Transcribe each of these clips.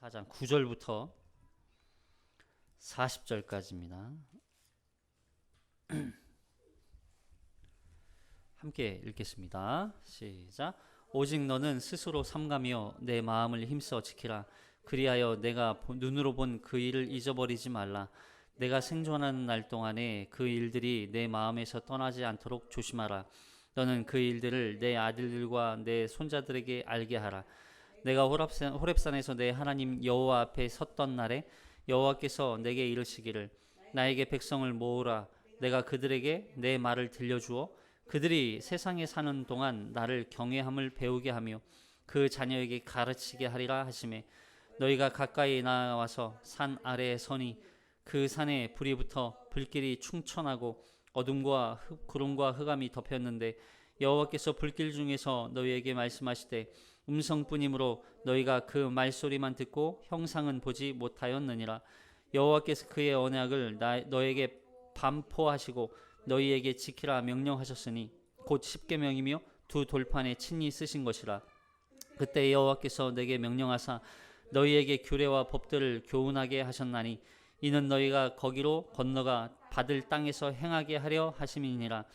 4장 9절부터 40절까지입니다. 함께 읽겠습니다. 시작. 오직 너는 스스로 삼가며 내 마음을 힘써 지키라. 그리하여 내가 눈으로 본 그 일을 잊어버리지 말라. 내가 생존하는 날 동안에 그 일들이 내 마음에서 떠나지 않도록 조심하라. 너는 그 일들을 내 아들들과 내 손자들에게 알게 하라. 내가 호렙산에서 내 하나님 여호와 앞에 섰던 날에 여호와께서 내게 이르시기를 나에게 백성을 모으라. 내가 그들에게 내 말을 들려주어 그들이 세상에 사는 동안 나를 경외함을 배우게 하며 그 자녀에게 가르치게 하리라 하시매, 너희가 가까이 나와서 산 아래에 서니 그 산에 불이 붙어 불길이 충천하고 어둠과 구름과 흑암이 덮였는데 여호와께서 불길 중에서 너희에게 말씀하시되 음성뿐이므로 너희가 그 말소리만 듣고 형상은 보지 못하였느니라. 여호와께서 그의 언약을 너에게 반포하시고 너희에게 지키라 명령하셨으니 곧 십계명이며 두 돌판에 친히 쓰신 것이라. 그때 여호와께서 내게 명령하사 너희에게 규례와 법들을 교훈하게 하셨나니 이는 너희가 거기로 건너가 받을 땅에서 행하게 하려 하심이니라.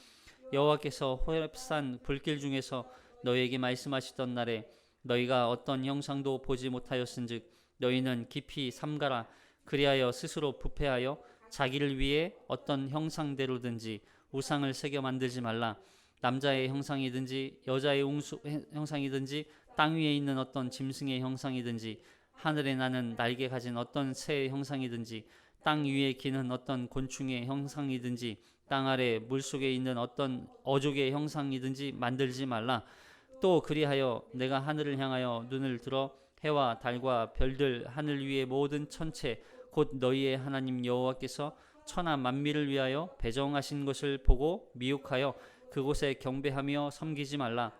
여호와께서 호렙산 불길 중에서 너희에게 말씀하시던 날에 너희가 어떤 형상도 보지 못하였은즉 너희는 깊이 삼가라. 그리하여 스스로 부패하여 자기를 위해 어떤 형상대로든지 우상을 새겨 만들지 말라. 남자의 형상이든지 여자의 형상이든지 땅 위에 있는 어떤 짐승의 형상이든지 하늘에 나는 날개 가진 어떤 새의 형상이든지 땅 위에 기는 어떤 곤충의 형상이든지 땅 아래 물속에 있는 어떤 어족의 형상이든지 만들지 말라. 또 그리하여 내가 하늘을 향하여 눈을 들어 해와 달과 별들 하늘 위의 모든 천체 곧 너희의 하나님 여호와께서 천하 만민을 위하여 배정하신 것을 보고 미혹하여 그곳에 경배하며 섬기지 말라.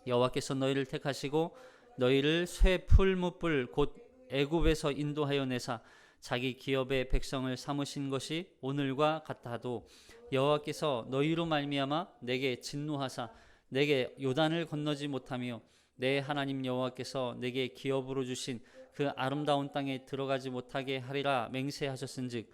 여호와께서 너희를 택하시고 너희를 쇠 풀무불 곧 애굽에서 인도하여 내사 자기 기업의 백성을 삼으신 것이 오늘과 같아도 여호와께서 너희로 말미암아 내게 진노하사 내게 요단을 건너지 못하며 내 하나님 여호와께서 내게 기업으로 주신 그 아름다운 땅에 들어가지 못하게 하리라 맹세하셨은즉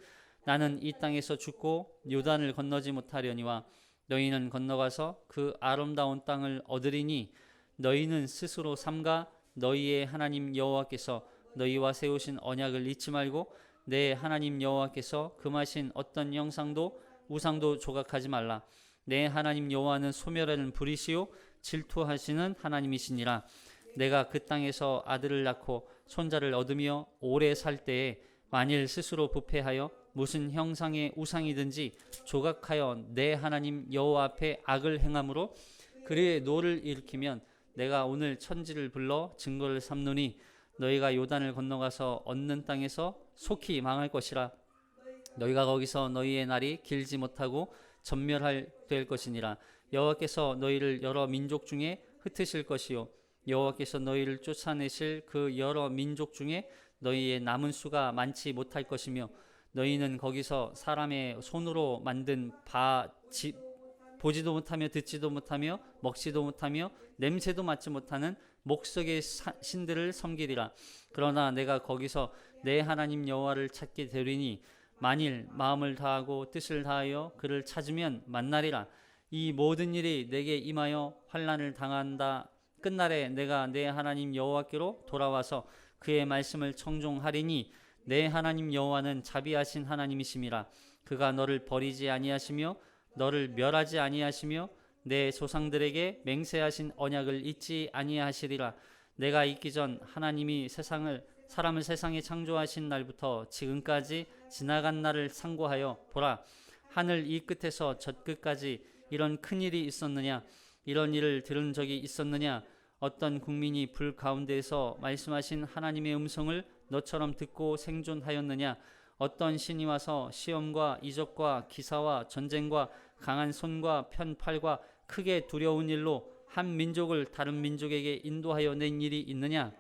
나는 이 땅에서 죽고 요단을 건너지 못하려니와 너희는 건너가서 그 아름다운 땅을 얻으리니 너희는 스스로 삼가 너희의 하나님 여호와께서 너희와 세우신 언약을 잊지 말고 내 하나님 여호와께서 금하신 어떤 형상도 우상도 조각하지 말라. 내 하나님 여호와는 소멸하는 불이시요 질투하시는 하나님이시니라. 내가 그 땅에서 아들을 낳고 손자를 얻으며 오래 살 때에 만일 스스로 부패하여 무슨 형상의 우상이든지 조각하여 내 하나님 여호와 앞에 악을 행함으로 그의 노를 일으키면 내가 오늘 천지를 불러 증거를 삼노니 너희가 요단을 건너가서 얻는 땅에서 속히 망할 것이라. 너희가 거기서 너희의 날이 길지 못하고 전멸될 것이니라. 여호와께서 너희를 여러 민족 중에 흩으실 것이요 여호와께서 너희를 쫓아내실 그 여러 민족 중에 너희의 남은 수가 많지 못할 것이며 너희는 거기서 사람의 손으로 만든 보지도 못하며 듣지도 못하며 먹지도 못하며 냄새도 맡지 못하는 목석의 신들을 섬기리라. 그러나 내가 거기서 내 하나님 여호와를 찾게 되리니 만일 마음을 다하고 뜻을 다하여 그를 찾으면 만나리라. 이 모든 일이 내게 임하여 환난을 당한다 끝날에 내가 내 하나님 여호와께로 돌아와서 그의 말씀을 청종하리니 내 하나님 여호와는 자비하신 하나님이심이라. 그가 너를 버리지 아니하시며 너를 멸하지 아니하시며 내 조상들에게 맹세하신 언약을 잊지 아니하시리라. 내가 있기 전 하나님이 사람을 세상에 창조하신 날부터 지금까지 지나간 날을 상고하여 보라. 하늘 이 끝에서 저 끝까지 이런 큰 일이 있었느냐? 이런 일을 들은 적이 있었느냐? 어떤 국민이 불 가운데에서 말씀하신 하나님의 음성을 너처럼 듣고 생존하였느냐? 어떤 신이 와서 시험과 이적과 기사와 전쟁과 강한 손과 편팔과 크게 두려운 일로 한 민족을 다른 민족에게 인도하여 낸 일이 있느냐?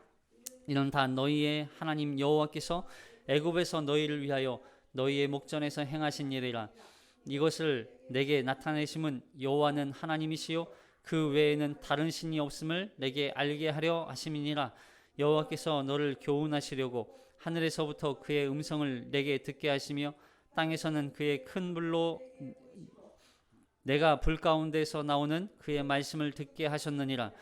이는 다 너희의 하나님 여호와께서 애굽에서 너희를 위하여 너희의 목전에서 행하신 일이라. 이것을 내게 나타내심은 여호와는 하나님이시요 그 외에는 다른 신이 없음을 내게 알게 하려 하심이니라. 여호와께서 너를 교훈하시려고 하늘에서부터 그의 음성을 내게 듣게 하시며 땅에서는 그의 큰 불로 내가 불 가운데서 나오는 그의 말씀을 듣게 하셨느니라.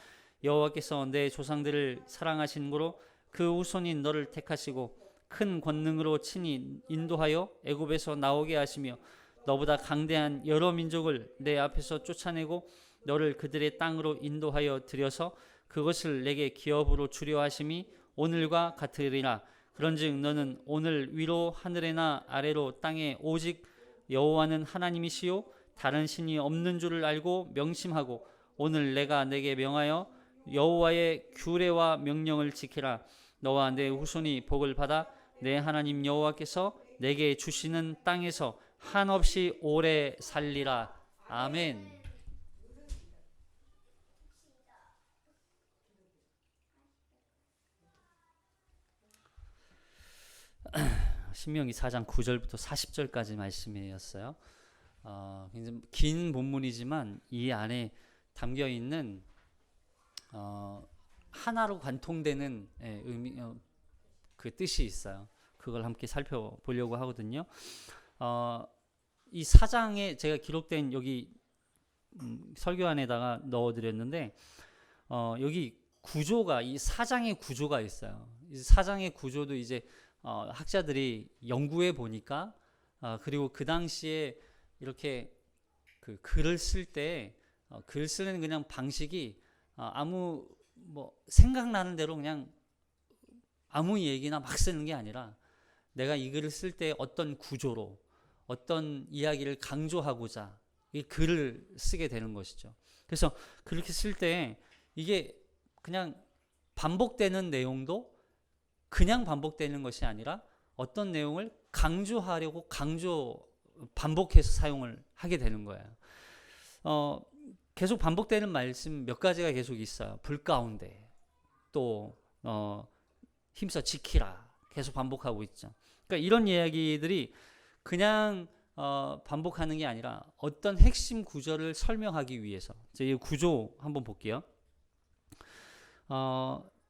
여호와께서 내 조상들을 사랑하신 고로 그 후손인 너를 택하시고 큰 권능으로 친히 인도하여 애굽에서 나오게 하시며 너보다 강대한 여러 민족을 내 앞에서 쫓아내고 너를 그들의 땅으로 인도하여 들여서 그것을 내게 기업으로 주려 하심이 오늘과 같으리라. 그런즉 너는 오늘 위로 하늘에나 아래로 땅에 오직 여호와는 하나님이시요 다른 신이 없는 줄을 알고 명심하고 오늘 내가 내게 명하여 여호와의 규례와 명령을 지키라. 너와 내 후손이 복을 받아 내 하나님 여호와께서 내게 주시는 땅에서 한없이 오래 살리라. 아멘. 신명기 4장 9절부터 40절까지 말씀이었어요. 굉장히 긴 본문이지만 이 안에 담겨 있는 하나로 관통되는 의미, 그 뜻이 있어요. 그걸 함께 살펴보려고 하거든요. 이 4장에 제가 기록된 여기 설교안에다가 넣어드렸는데 여기 구조가 이 4장의 구조가 있어요. 이 4장의 구조도 이제 학자들이 연구해 보니까 그리고 그 당시에 이렇게 그 글을 쓸 때 글 쓰는 그냥 방식이 아무 뭐 생각나는 대로 그냥 아무 얘기나 막 쓰는 게 아니라 내가 이 글을 쓸 때 어떤 구조로 어떤 이야기를 강조하고자 이 글을 쓰게 되는 것이죠. 그래서 그렇게 쓸 때 이게 그냥 반복되는 내용도 그냥 반복되는 것이 아니라 어떤 내용을 강조하려고 반복해서 사용을 하게 되는 거예요. 계속 반복되는 말씀 몇 가지가 계속 있어요. 불 가운데 또 힘써 지키라 계속 반복하고 있죠. 그러니까 이런 이야기들이 그냥 반복하는 게 아니라 어떤 핵심 구조를 설명하기 위해서 이 구조 한번 볼게요.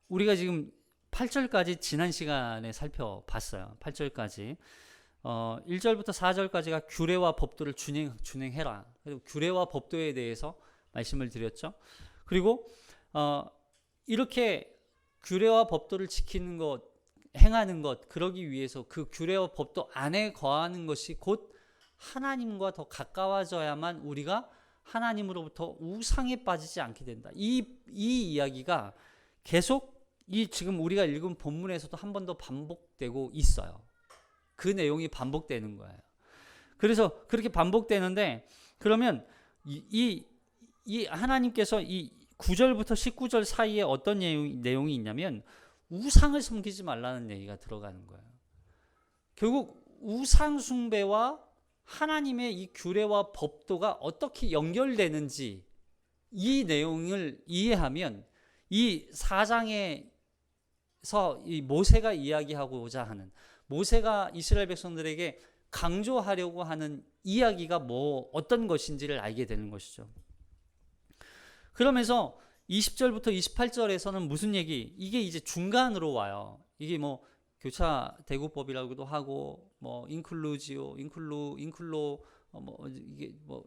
우리가 지금 8절까지 지난 시간에 살펴봤어요. 8절까지 1절부터 4절까지가 규례와 법도를 준행해라. 그리고 규례와 법도에 대해서 말씀을 드렸죠. 그리고 이렇게 규례와 법도를 지키는 것, 행하는 것, 그러기 위해서 그 규례와 법도 안에 거하는 것이 곧 하나님과 더 가까워져야만 우리가 하나님으로부터 우상에 빠지지 않게 된다. 이 이야기가 계속 이 지금 우리가 읽은 본문에서도 한 번 더 반복되고 있어요. 그 내용이 반복되는 거예요. 그래서 그렇게 반복되는데 그러면 이 하나님께서 이 9절부터 19절 사이에 어떤 내용이 있냐면 우상을 섬기지 말라는 얘기가 들어가는 거예요. 결국 우상 숭배와 하나님의 이 규례와 법도가 어떻게 연결되는지 이 내용을 이해하면 이 4장에서 이 모세가 이야기하고자 하는 모세가 이스라엘 백성들에게 강조하려고 하는 이야기가 어떤 것인지를 알게 되는 것이죠. 그러면서 20절부터 28절에서는 무슨 얘기? 이게 이제 중간으로 와요. 이게 뭐 교차 대구법이라고도 하고 뭐 인클루지오, 인클로 이게 뭐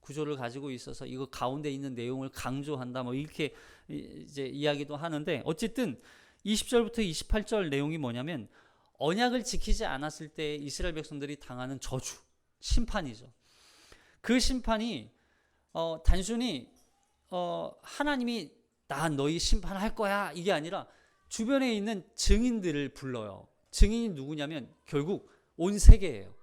구조를 가지고 있어서 이거 가운데 있는 내용을 강조한다 뭐 이렇게 이제 이야기도 하는데 어쨌든 20절부터 28절 내용이 뭐냐면 언약을 지키지 않았을 때 이스라엘 백성들이 당하는 저주, 심판이죠. 그 심판이 단순히 하나님이 나 너희 심판할 거야 이게 아니라 주변에 있는 증인들을 불러요. 증인이 누구냐면 결국 온 세계예요.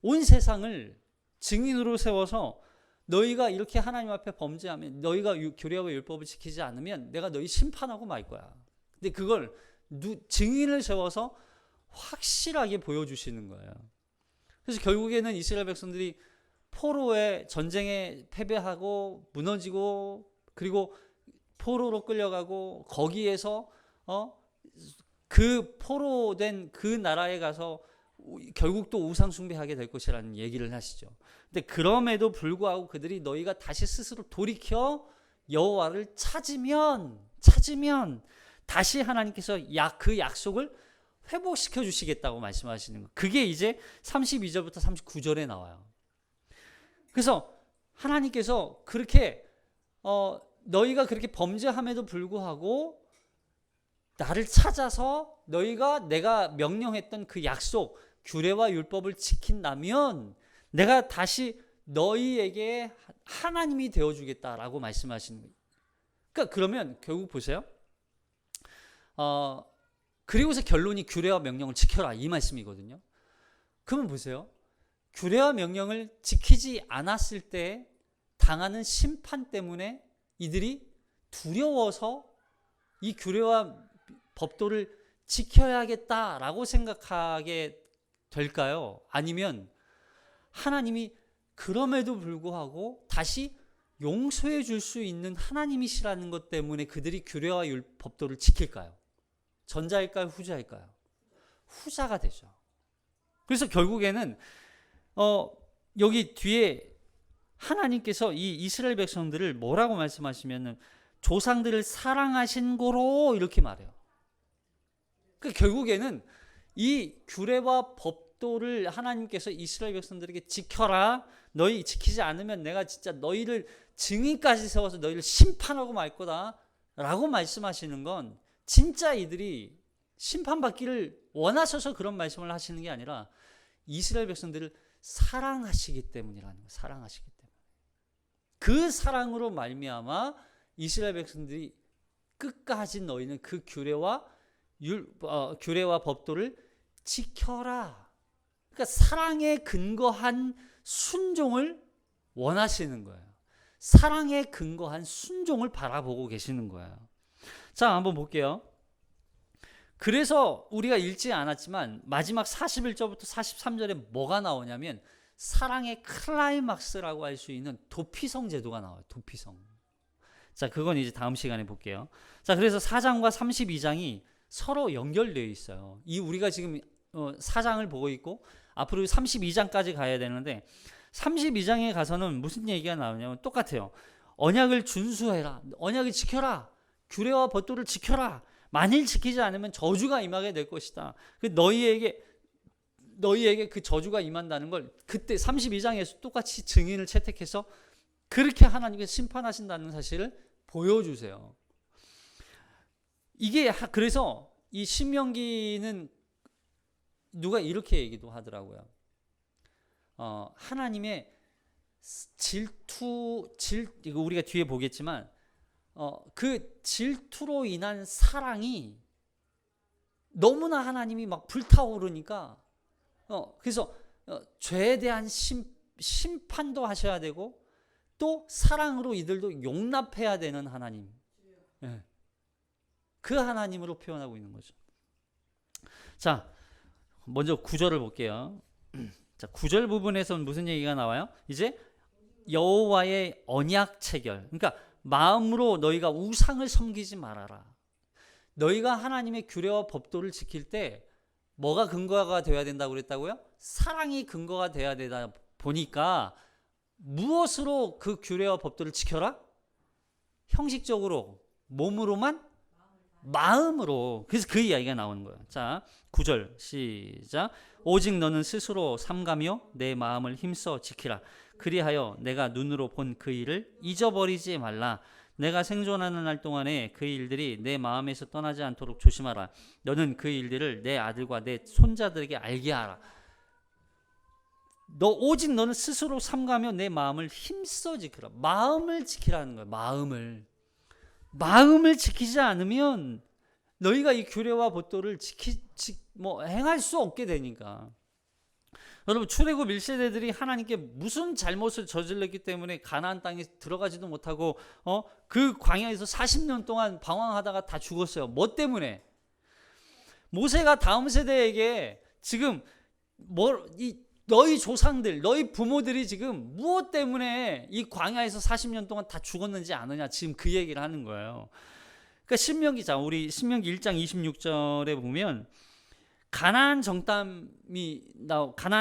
온 세상을 증인으로 세워서 너희가 이렇게 하나님 앞에 범죄하면 너희가 규례와 율법을 지키지 않으면 내가 너희 심판하고 말 거야. 근데 그걸 증인을 세워서 확실하게 보여주시는 거예요. 그래서 결국에는 이스라엘 백성들이 포로의 전쟁에 패배하고 무너지고 그리고 포로로 끌려가고 거기에서 그 포로된 그 나라에 가서 결국 또 우상 숭배하게 될 것이라는 얘기를 하시죠. 근데 그럼에도 불구하고 그들이 너희가 다시 스스로 돌이켜 여호와를 찾으면 다시 하나님께서 그 약속을 회복시켜 주시겠다고 말씀하시는 거예요. 그게 이제 32절부터 39절에 나와요. 그래서 하나님께서 그렇게 너희가 그렇게 범죄함에도 불구하고 나를 찾아서 내가 명령했던 그 약속, 규례와 율법을 지킨다면 내가 다시 너희에게 하나님이 되어주겠다라고 말씀하시는 거예요. 그러니까 그러면 결국 보세요. 그리고서 결론이 규례와 명령을 지켜라 이 말씀이거든요. 그러면 보세요. 규례와 명령을 지키지 않았을 때 당하는 심판 때문에 이들이 두려워서 이 규례와 법도를 지켜야겠다라고 생각하게 될까요? 아니면 하나님이 그럼에도 불구하고 다시 용서해 줄 수 있는 하나님이시라는 것 때문에 그들이 규례와 법도를 지킬까요? 전자일까요? 후자일까요? 후자가 되죠. 그래서 결국에는 여기 뒤에 하나님께서 이 이스라엘 백성들을 뭐라고 말씀하시면은 조상들을 사랑하신 고로 이렇게 말해요. 그러니까 결국에는 이 규례와 법도를 하나님께서 이스라엘 백성들에게 지켜라. 너희 지키지 않으면 내가 진짜 너희를 증인까지 세워서 너희를 심판하고 말 거다. 라고 말씀하시는 건 진짜 이들이 심판받기를 원하셔서 그런 말씀을 하시는 게 아니라 이스라엘 백성들을 사랑하시기 때문이라는 거예요. 사랑하시기 때문에. 그 사랑으로 말미암아 이스라엘 백성들이 끝까지 너희는 그 규례와 법도를 지켜라. 그러니까 사랑에 근거한 순종을 원하시는 거예요. 사랑에 근거한 순종을 바라보고 계시는 거예요. 자, 한번 볼게요. 그래서 우리가 읽지 않았지만 마지막 41절부터 43절에 뭐가 나오냐면 사랑의 클라이막스라고 할 수 있는 도피성 제도가 나와요. 도피성. 자, 그건 이제 다음 시간에 볼게요. 자, 그래서 4장과 32장이 서로 연결되어 있어요. 우리가 지금 4장을 보고 있고 앞으로 32장까지 가야 되는데 32장에 가서는 무슨 얘기가 나오냐면 똑같아요. 언약을 준수해라. 언약을 지켜라. 규례와 법도를 지켜라. 만일 지키지 않으면 저주가 임하게 될 것이다. 너희에게 그 저주가 임한다는 걸 그때 32장에서 똑같이 증인을 채택해서 그렇게 하나님께서 심판하신다는 사실을 보여주세요. 이게 그래서 이 신명기는 누가 이렇게 얘기도 하더라고요. 하나님의 이거 우리가 뒤에 보겠지만 그 질투로 인한 사랑이 너무나 하나님이 막 불타오르니까 그래서 죄에 대한 심판도 하셔야 되고 또 사랑으로 이들도 용납해야 되는 하나님. 네. 그 하나님으로 표현하고 있는 거죠. 자, 먼저 9절을 볼게요. 자, 9절 부분에서는 무슨 얘기가 나와요? 이제 여호와의 언약 체결. 그러니까 마음으로 너희가 우상을 섬기지 말아라. 너희가 하나님의 규례와 법도를 지킬 때 뭐가 근거가 되어야 된다고 그랬다고요? 사랑이 근거가 되어야 되다 보니까 무엇으로 그 규례와 법도를 지켜라? 형식적으로 몸으로만? 마음으로. 그래서 그 이야기가 나오는 거예요. 자, 9절 시작. 오직 너는 스스로 삼가며 내 마음을 힘써 지키라. 그리하여 내가 눈으로 본 그 일을 잊어버리지 말라. 내가 생존하는 날 동안에 그 일들이 내 마음에서 떠나지 않도록 조심하라. 너는 그 일들을 내 아들과 내 손자들에게 알게 하라. 오직 너는 스스로 삼가며 내 마음을 힘써 지키라. 마음을 지키라는 거예요. 마음을 지키지 않으면 너희가 이 규례와 법도를 행할 수 없게 되니까. 여러분, 출애굽 1세대들이 하나님께 무슨 잘못을 저질렀기 때문에 가나안 땅에 들어가지도 못하고 그 광야에서 40년 동안 방황하다가 다 죽었어요. 뭐 때문에? 모세가 다음 세대에게 지금 너희 조상들, 너희 부모들이 지금 무엇 때문에 이 광야에서 40년 동안 다 죽었는지 아느냐, 지금 그 얘기를 하는 거예요. 그러니까 우리 신명기 1장 26절에 보면 가나안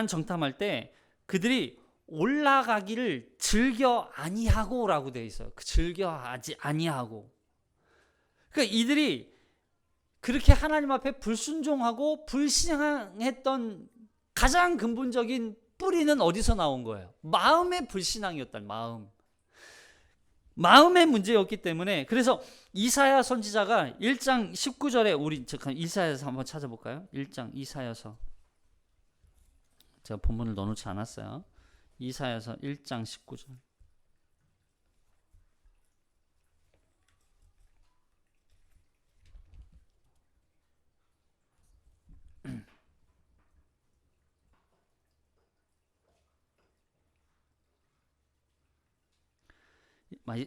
정탐할 때 그들이 올라가기를 즐겨 아니하고라고 되어 있어요. 즐겨 아니하고. 그러니까 이들이 그렇게 하나님 앞에 불순종하고 불신앙했던 가장 근본적인 뿌리는 어디서 나온 거예요? 마음의 불신앙이었다는 마음의 문제였기 때문에. 그래서 이사야 선지자가 1장 19절에 우리 잠깐 이사야서 한번 찾아볼까요? 1장 이사야서. 제가 본문을 넣어놓지 않았어요. 이사야서 1장 19절.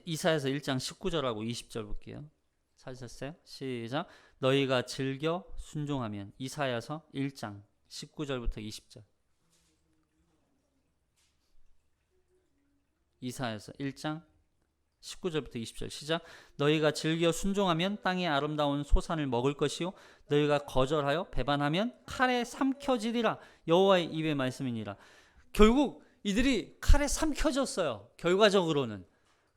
이사야서 1장 19절하고 20절 볼게요. 찾으셨어요? 시작. 너희가 즐겨 순종하면. 이사야서 1장 19절부터 20절. 이사야서 1장 19절부터 20절 시작. 너희가 즐겨 순종하면 땅의 아름다운 소산을 먹을 것이요 너희가 거절하여 배반하면 칼에 삼켜지리라. 여호와의 입의 말씀이니라. 결국 이들이 칼에 삼켜졌어요. 결과적으로는.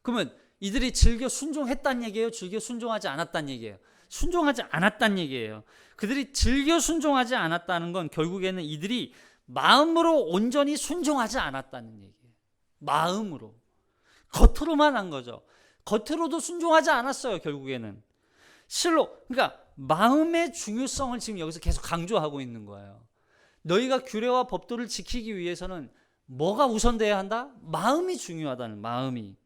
그러면 이들이 즐겨 순종했다는 얘기예요? 즐겨 순종하지 않았다는 얘기예요? 순종하지 않았다는 얘기예요. 그들이 즐겨 순종하지 않았다는 건 결국에는 이들이 마음으로 온전히 순종하지 않았다는 얘기예요. 마음으로. 겉으로만 한 거죠. 겉으로도 순종하지 않았어요. 결국에는. 실로. 그러니까 마음의 중요성을 지금 여기서 계속 강조하고 있는 거예요. 너희가 규례와 법도를 지키기 위해서는 뭐가 우선돼야 한다? 마음이 중요하다는, 마음이.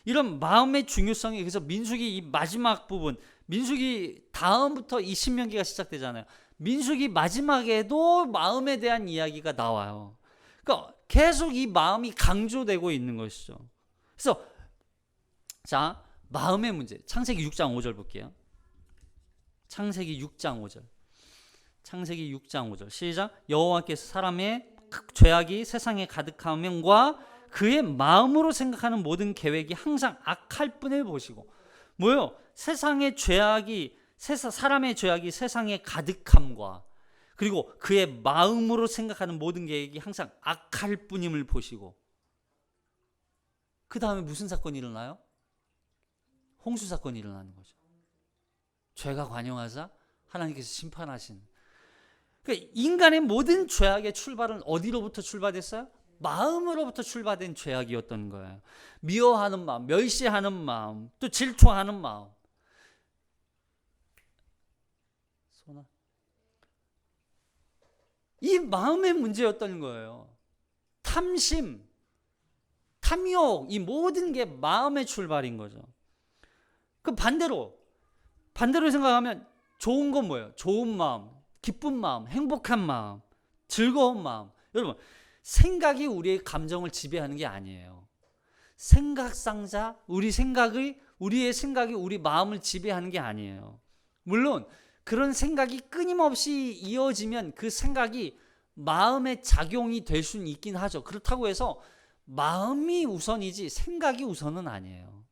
이런 마음의 중요성이, 그래서 민수기 이 마지막 부분, 민수기 다음부터 이 신명기가 시작되잖아요. 민수기 마지막에도 마음에 대한 이야기가 나와요. 그러니까 계속 이 마음이 강조되고 있는 것이죠. 그래서 자, 마음의 문제. 창세기 6장 5절 볼게요. 창세기 6장 5절. 창세기 6장 5절. 시작. 여호와께서 사람의 죄악이 세상에 가득함과 그의 마음으로 생각하는 모든 계획이 항상 악할 뿐을 보시고. 뭐요? 세상의 죄악이, 사람의 죄악이 세상에 가득함과 그리고 그의 마음으로 생각하는 모든 계획이 항상 악할 뿐임을 보시고. 그 다음에 무슨 사건이 일어나요? 홍수 사건이 일어나는 거죠. 죄가 관영하자 하나님께서 심판하신. 그러니까 인간의 모든 죄악의 출발은 어디로부터 출발됐어요? 마음으로부터 출발된 죄악이었던 거예요. 미워하는 마음, 멸시하는 마음, 또 질투하는 마음. 이 마음의 문제였던 거예요. 탐심, 탐욕, 이 모든 게 마음의 출발인 거죠. 그 반대로 생각하면 좋은 건 뭐예요? 좋은 마음, 기쁜 마음, 행복한 마음, 즐거운 마음. 여러분, 생각이 우리의 감정을 지배하는 게 아니에요. 생각상자, 우리의 생각이 우리 마음을 지배하는 게 아니에요. 물론 그런 생각이 끊임없이 이어지면 그 생각이 마음의 작용이 될 수는 있긴 하죠. 그렇다고 해서 마음이 우선이지 생각이 우선은 아니에요.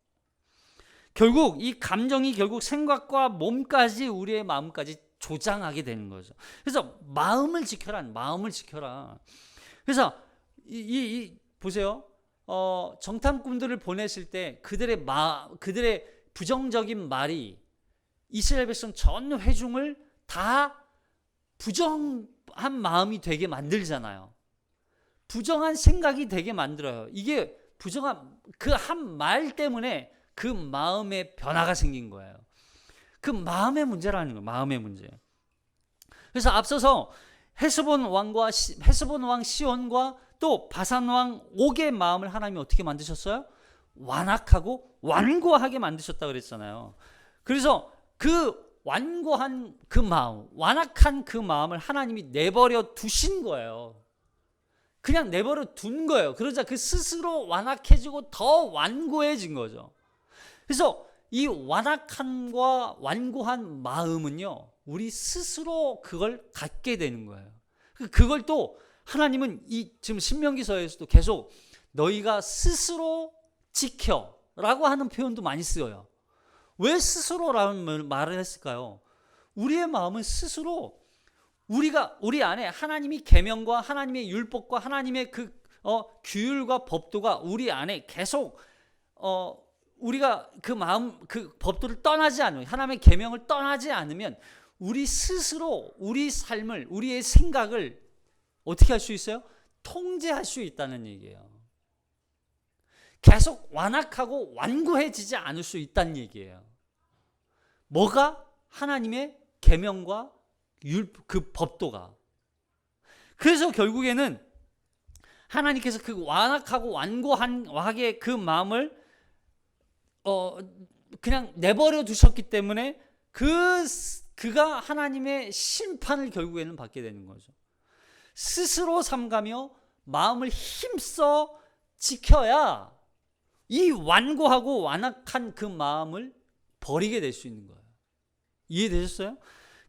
결국 이 감정이 결국 생각과 몸까지, 우리의 마음까지 조장하게 되는 거죠. 그래서 마음을 지켜라. 그래서 보세요. 정탐꾼들을 보냈을 때 그들의 부정적인 말이 이스라엘 백성 전 회중을 다 부정한 마음이 되게 만들잖아요. 부정한 생각이 되게 만들어요. 이게 부정한 그 한 말 때문에 그 마음에 변화가 생긴 거예요. 그 마음의 문제라는 거예요. 마음의 문제. 그래서 앞서서 헤스본 왕 시온과 또 바산 왕 옥의 마음을 하나님이 어떻게 만드셨어요? 완악하고 완고하게 만드셨다 그랬잖아요. 그래서 그 완고한 그 마음, 완악한 그 마음을 하나님이 내버려 두신 거예요. 그냥 내버려 둔 거예요. 그러자 그 스스로 완악해지고 더 완고해진 거죠. 그래서 이 완악함과 완고한 마음은요, 우리 스스로 그걸 갖게 되는 거예요. 그걸 또 하나님은 지금 신명기서에서도 계속 너희가 스스로 지켜라고 하는 표현도 많이 쓰여요. 왜 스스로라는 말을 했을까요? 우리의 마음은 스스로 우리 안에 하나님이 계명과 하나님의 율법과 하나님의 규율과 법도가 우리 안에 계속 우리가 그 법도를 떠나지 않으면, 하나님의 계명을 떠나지 않으면 우리 스스로 우리 삶을, 우리의 생각을 어떻게 할 수 있어요? 통제할 수 있다는 얘기예요. 계속 완악하고 완고해지지 않을 수 있다는 얘기예요. 뭐가? 하나님의 계명과 그 법도가. 그래서 결국에는 하나님께서 그 완악하고 완고하게 그 마음을 그냥 내버려 두셨기 때문에 그가 하나님의 심판을 결국에는 받게 되는 거죠. 스스로 삼가며 마음을 힘써 지켜야 이 완고하고 완악한 그 마음을 버리게 될 수 있는 거예요. 이해되셨어요?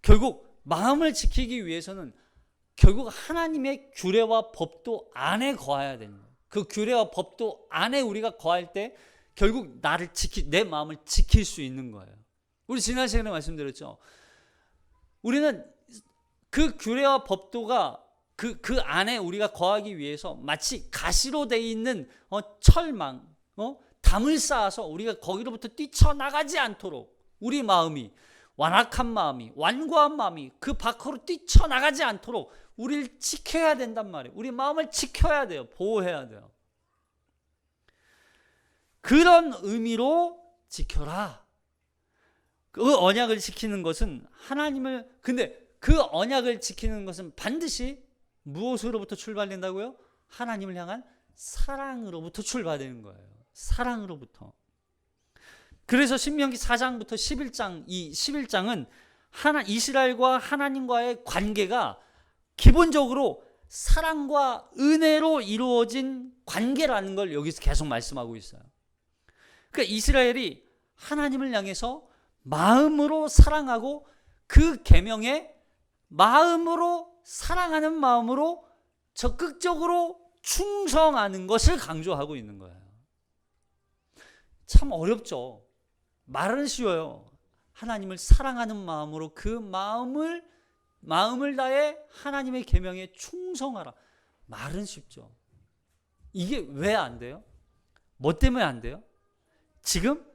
결국 마음을 지키기 위해서는 결국 하나님의 규례와 법도 안에 거해야 되는 거예요. 그 규례와 법도 안에 우리가 거할 때 결국 내 마음을 지킬 수 있는 거예요. 우리 지난 시간에 말씀드렸죠. 우리는 그 규례와 법도가 그 안에 우리가 거하기 위해서 마치 가시로 돼 있는 철망, 담을 쌓아서 우리가 거기로부터 뛰쳐나가지 않도록 우리 마음이, 완악한 마음이, 완고한 마음이 그 밖으로 뛰쳐나가지 않도록 우리를 지켜야 된단 말이에요. 우리 마음을 지켜야 돼요. 보호해야 돼요. 그런 의미로 지켜라. 그 언약을 지키는 것은 근데 그 언약을 지키는 것은 반드시 무엇으로부터 출발된다고요? 하나님을 향한 사랑으로부터 출발되는 거예요. 사랑으로부터. 그래서 신명기 4장부터 11장, 이 11장은 이스라엘과 하나님과의 관계가 기본적으로 사랑과 은혜로 이루어진 관계라는 걸 여기서 계속 말씀하고 있어요. 그러니까 이스라엘이 하나님을 향해서 마음으로 사랑하고 그 계명에 마음으로 사랑하는 마음으로 적극적으로 충성하는 것을 강조하고 있는 거예요. 참 어렵죠. 말은 쉬워요. 하나님을 사랑하는 마음으로 그 마음을 다해 하나님의 계명에 충성하라. 말은 쉽죠. 이게 왜 안 돼요? 뭐 때문에 안 돼요? 지금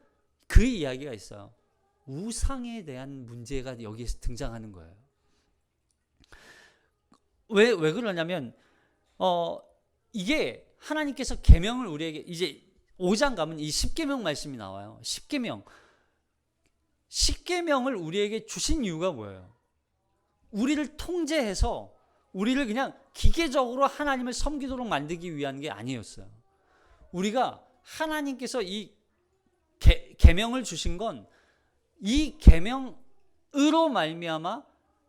그 이야기가 있어요. 우상에 대한 문제가 여기에서 등장하는 거예요. 왜 그러냐면 이게 하나님께서 계명을 우리에게 이제 5장 가면 이 10계명 말씀이 나와요. 10계명을 우리에게 주신 이유가 뭐예요? 우리를 통제해서 우리를 그냥 기계적으로 하나님을 섬기도록 만들기 위한 게 아니었어요. 우리가 하나님께서 이 계명을 주신 건 이 계명으로 말미암아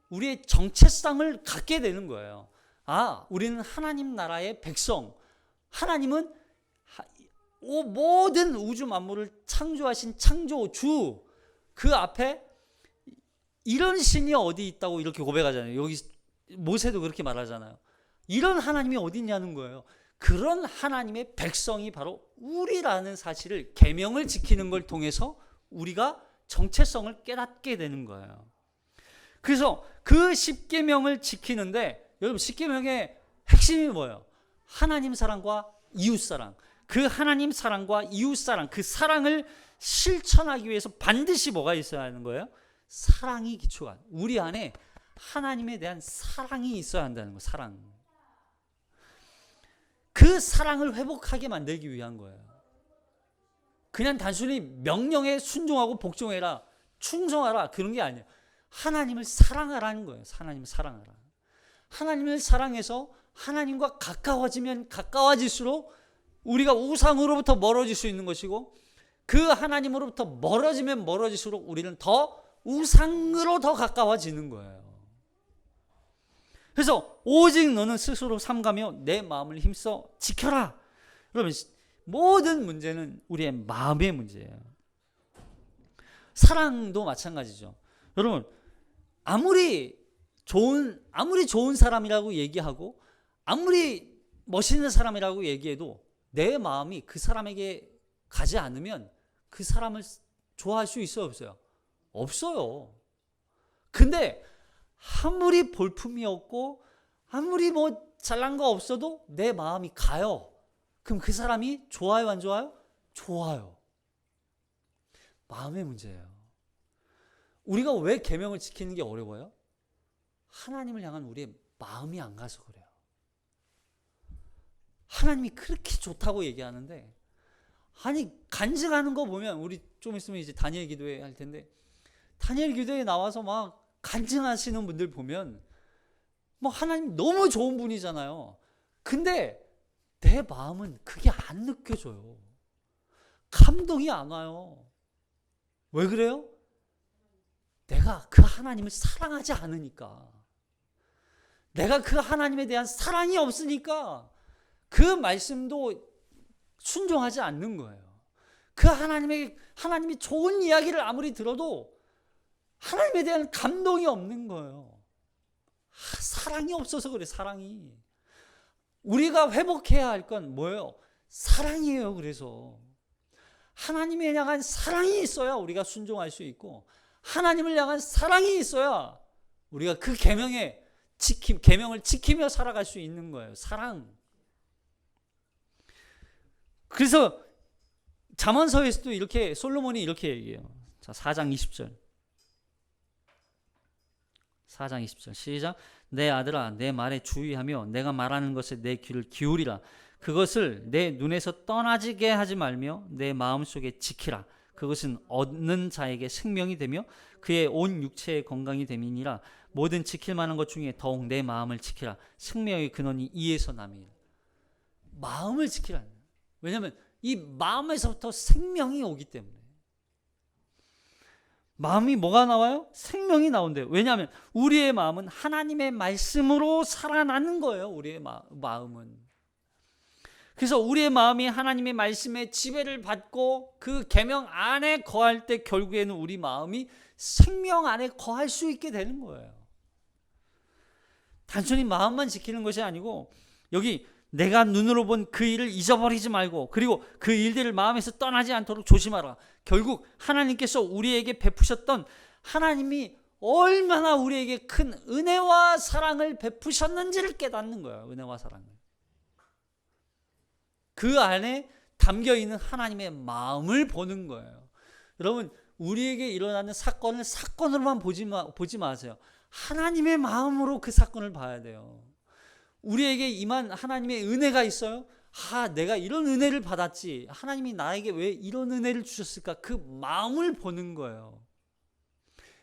우리의 정체성을 갖게 되는 거예요. 우리는 하나님 나라의 백성. 하나님은 모든 우주 만물을 창조하신 창조주. 그 앞에 이런 신이 어디 있다고 이렇게 고백하잖아요. 여기 모세도 그렇게 말하잖아요. 이런 하나님이 어디 있냐는 거예요. 그런 하나님의 백성이 바로 우리라는 사실을, 계명을 지키는 걸 통해서 우리가 정체성을 깨닫게 되는 거예요. 그래서 그 10계명을 지키는데 여러분 10계명의 핵심이 뭐예요? 하나님 사랑과 이웃 사랑. 그 하나님 사랑과 이웃 사랑, 그 사랑을 실천하기 위해서 반드시 뭐가 있어야 하는 거예요? 사랑이 기초가, 우리 안에 하나님에 대한 사랑이 있어야 한다는 거예요. 사랑. 그 사랑을 회복하게 만들기 위한 거예요. 그냥 단순히 명령에 순종하고 복종해라, 충성하라, 그런 게 아니에요. 하나님을 사랑하라는 거예요. 하나님을 사랑하라. 하나님을 사랑해서 하나님과 가까워지면 가까워질수록 우리가 우상으로부터 멀어질 수 있는 것이고, 그 하나님으로부터 멀어지면 멀어질수록 우리는 더 우상으로 더 가까워지는 거예요. 그래서 오직 너는 스스로 삼가며 내 마음을 힘써 지켜라. 여러분, 모든 문제는 우리의 마음의 문제예요. 사랑도 마찬가지죠. 여러분, 아무리 좋은 사람이라고 얘기하고 아무리 멋있는 사람이라고 얘기해도 내 마음이 그 사람에게 가지 않으면 그 사람을 좋아할 수 있어요, 없어요? 없어요. 근데 아무리 볼품이 없고 아무리 뭐 잘난 거 없어도 내 마음이 가요. 그럼 그 사람이 좋아요, 안 좋아요? 좋아요. 마음의 문제예요. 우리가 왜 계명을 지키는 게 어려워요? 하나님을 향한 우리의 마음이 안 가서 그래요. 하나님이 그렇게 좋다고 얘기하는데, 아니 간증하는 거 보면, 우리 좀 있으면 이제 다니엘 기도회 할 텐데, 다니엘 기도회에 나와서 막 간증하시는 분들 보면 뭐 하나님 너무 좋은 분이잖아요. 근데 내 마음은 그게 안 느껴져요. 감동이 안 와요. 왜 그래요? 내가 그 하나님을 사랑하지 않으니까. 내가 그 하나님에 대한 사랑이 없으니까 그 말씀도 순종하지 않는 거예요. 그 하나님이 좋은 이야기를 아무리 들어도 하나님에 대한 감동이 없는 거예요. 사랑이 없어서 그래, 사랑이. 우리가 회복해야 할 건 뭐예요? 사랑이에요. 그래서 하나님에 향한 사랑이 있어야 우리가 순종할 수 있고, 하나님을 향한 사랑이 있어야 우리가 그 계명을 지키며 살아갈 수 있는 거예요. 사랑. 그래서 잠언서에서도 이렇게 솔로몬이 이렇게 얘기해요. 자, 4장 20절. 4장 20절 시작. 내 아들아, 내 말에 주의하며 내가 말하는 것에 내 귀를 기울이라. 그것을 내 눈에서 떠나지게 하지 말며 내 마음속에 지키라. 그것은 얻는 자에게 생명이 되며 그의 온 육체의 건강이 됨이니라. 모든 지킬 만한 것 중에 더욱 내 마음을 지키라. 생명의 근원이 이에서 남이라. 마음을 지키라. 왜냐하면 이 마음에서부터 생명이 오기 때문에. 마음이 뭐가 나와요? 생명이 나온대요. 왜냐하면 우리의 마음은 하나님의 말씀으로 살아나는 거예요. 우리의 마음은. 그래서 우리의 마음이 하나님의 말씀에 지배를 받고 그 계명 안에 거할 때 결국에는 우리 마음이 생명 안에 거할 수 있게 되는 거예요. 단순히 마음만 지키는 것이 아니고, 여기 내가 눈으로 본 그 일을 잊어버리지 말고, 그리고 그 일들을 마음에서 떠나지 않도록 조심하라. 결국 하나님께서 우리에게 베푸셨던, 하나님이 얼마나 우리에게 큰 은혜와 사랑을 베푸셨는지를 깨닫는 거예요. 은혜와 사랑을. 그 안에 담겨있는 하나님의 마음을 보는 거예요. 여러분, 우리에게 일어나는 사건을 사건으로만 보지 마세요. 하나님의 마음으로 그 사건을 봐야 돼요. 우리에게 임한 하나님의 은혜가 있어요. 내가 이런 은혜를 받았지. 하나님이 나에게 왜 이런 은혜를 주셨을까? 그 마음을 보는 거예요.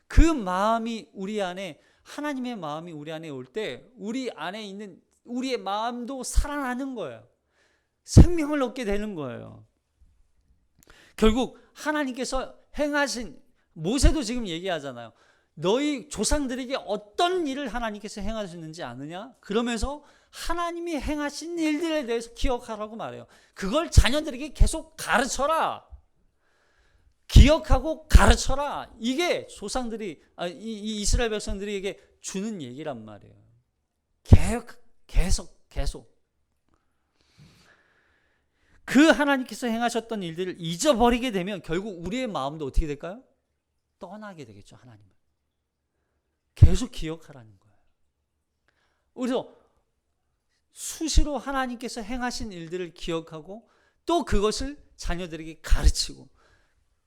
그 마음이 우리 안에, 하나님의 마음이 우리 안에 올 때 우리 안에 있는 우리의 마음도 살아나는 거예요. 생명을 얻게 되는 거예요. 결국 하나님께서 행하신, 모세도 지금 얘기하잖아요. 너희 조상들에게 어떤 일을 하나님께서 행하셨는지 아느냐? 그러면서 하나님이 행하신 일들에 대해서 기억하라고 말해요. 그걸 자녀들에게 계속 가르쳐라. 기억하고 가르쳐라. 이게 조상들이, 이 이스라엘 백성들에게 주는 얘기란 말이에요. 계속. 그 하나님께서 행하셨던 일들을 잊어버리게 되면 결국 우리의 마음도 어떻게 될까요? 떠나게 되겠죠. 하나님을 계속 기억하라는 거예요. 그래서 수시로 하나님께서 행하신 일들을 기억하고, 또 그것을 자녀들에게 가르치고,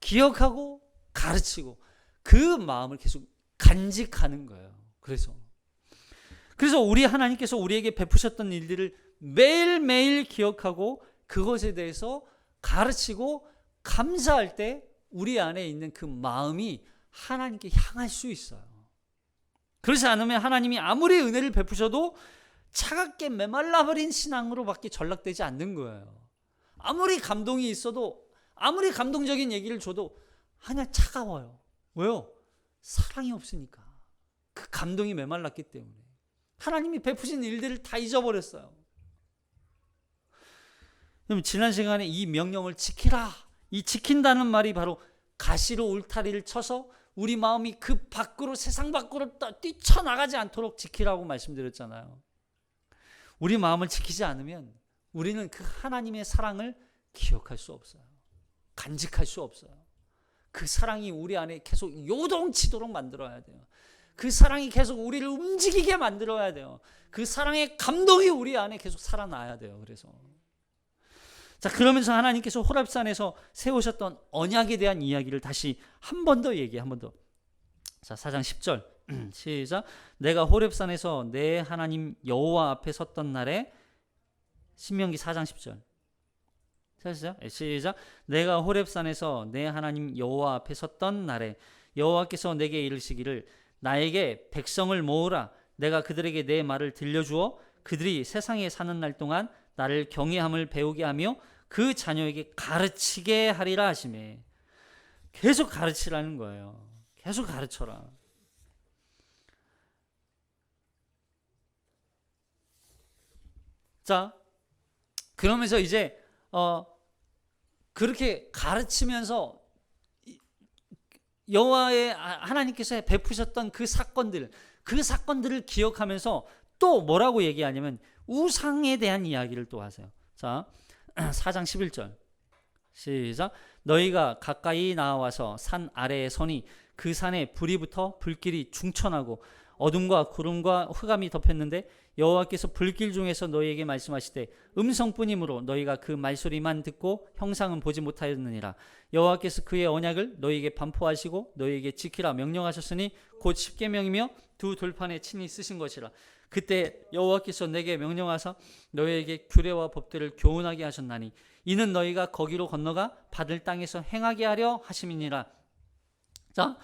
기억하고 가르치고, 그 마음을 계속 간직하는 거예요. 그래서 우리 하나님께서 우리에게 베푸셨던 일들을 매일매일 기억하고 그것에 대해서 가르치고 감사할 때 우리 안에 있는 그 마음이 하나님께 향할 수 있어요. 그렇지 않으면 하나님이 아무리 은혜를 베푸셔도 차갑게 메말라버린 신앙으로밖에 전락되지 않는 거예요. 아무리 감동이 있어도, 아무리 감동적인 얘기를 줘도 그냥 차가워요. 왜요? 사랑이 없으니까. 그 감동이 메말랐기 때문에. 하나님이 베푸신 일들을 다 잊어버렸어요. 그럼 지난 시간에 이 명령을 지키라, 이 지킨다는 말이 바로 가시로 울타리를 쳐서 우리 마음이 그 밖으로, 세상 밖으로 뛰쳐나가지 않도록 지키라고 말씀드렸잖아요. 우리 마음을 지키지 않으면 우리는 그 하나님의 사랑을 기억할 수 없어요. 간직할 수 없어요. 그 사랑이 우리 안에 계속 요동치도록 만들어야 돼요. 그 사랑이 계속 우리를 움직이게 만들어야 돼요. 그 사랑의 감동이 우리 안에 계속 살아나야 돼요. 그래서 자, 그러면서 하나님께서 호렙산에서 세우셨던 언약에 대한 이야기를 다시 한 번 더 자, 4장 10절 시작. 내가 호렙산에서 내 하나님 여호와 앞에 섰던 날에, 신명기 4장 10절 시작. 내가 호렙산에서 내 하나님 여호와 앞에 섰던 날에 여호와께서 내게 이르시기를 나에게 백성을 모으라. 내가 그들에게 내 말을 들려주어 그들이 세상에 사는 날 동안 나를 경외함을 배우게 하며 그 자녀에게 가르치게 하리라 하시매. 계속 가르치라는 거예요. 계속 가르쳐라. 자, 그러면서 이제 그렇게 가르치면서 여호와의 하나님께서 베푸셨던 그 사건들을 기억하면서 또 뭐라고 얘기하냐면 우상에 대한 이야기를 또 하세요. 자, 4장 11절 시작. 너희가 가까이 나와서 산 아래에 서니 그 산에 불이 붙어 불길이 중천하고 어둠과 구름과 흑암이 덮였는데 여호와께서 불길 중에서 너희에게 말씀하시되 음성뿐이므로 너희가 그 말소리만 듣고 형상은 보지 못하였느니라. 여호와께서 그의 언약을 너희에게 반포하시고 너희에게 지키라 명령하셨으니 곧 십계명이며 두 돌판에 친히 쓰신 것이라. 그때 여호와께서 내게 명령하사 너희에게 규례와 법들을 교훈하게 하셨나니 이는 너희가 거기로 건너가 받을 땅에서 행하게 하려 하심이니라. 자,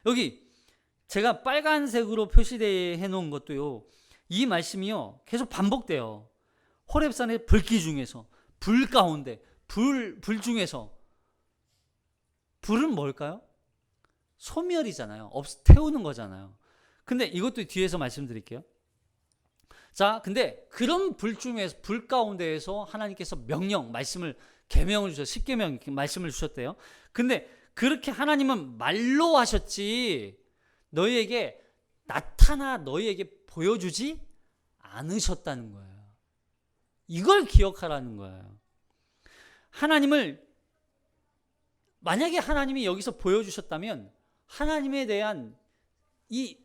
여기 제가 빨간색으로 표시해 놓은 것도요, 이 말씀이요 계속 반복돼요. 호렙산의 불길 중에서, 불 가운데, 불 중에서. 불은 뭘까요? 소멸이잖아요. 태우는 거잖아요. 근데 이것도 뒤에서 말씀드릴게요. 자, 근데 그런 불 중에서, 불 가운데에서 하나님께서 말씀을, 계명을 주셔서 십계명 말씀을 주셨대요. 근데 그렇게 하나님은 말로 하셨지 너희에게 나타나 너희에게 보여주지 않으셨다는 거예요. 이걸 기억하라는 거예요. 만약에 하나님이 여기서 보여주셨다면 하나님에 대한 이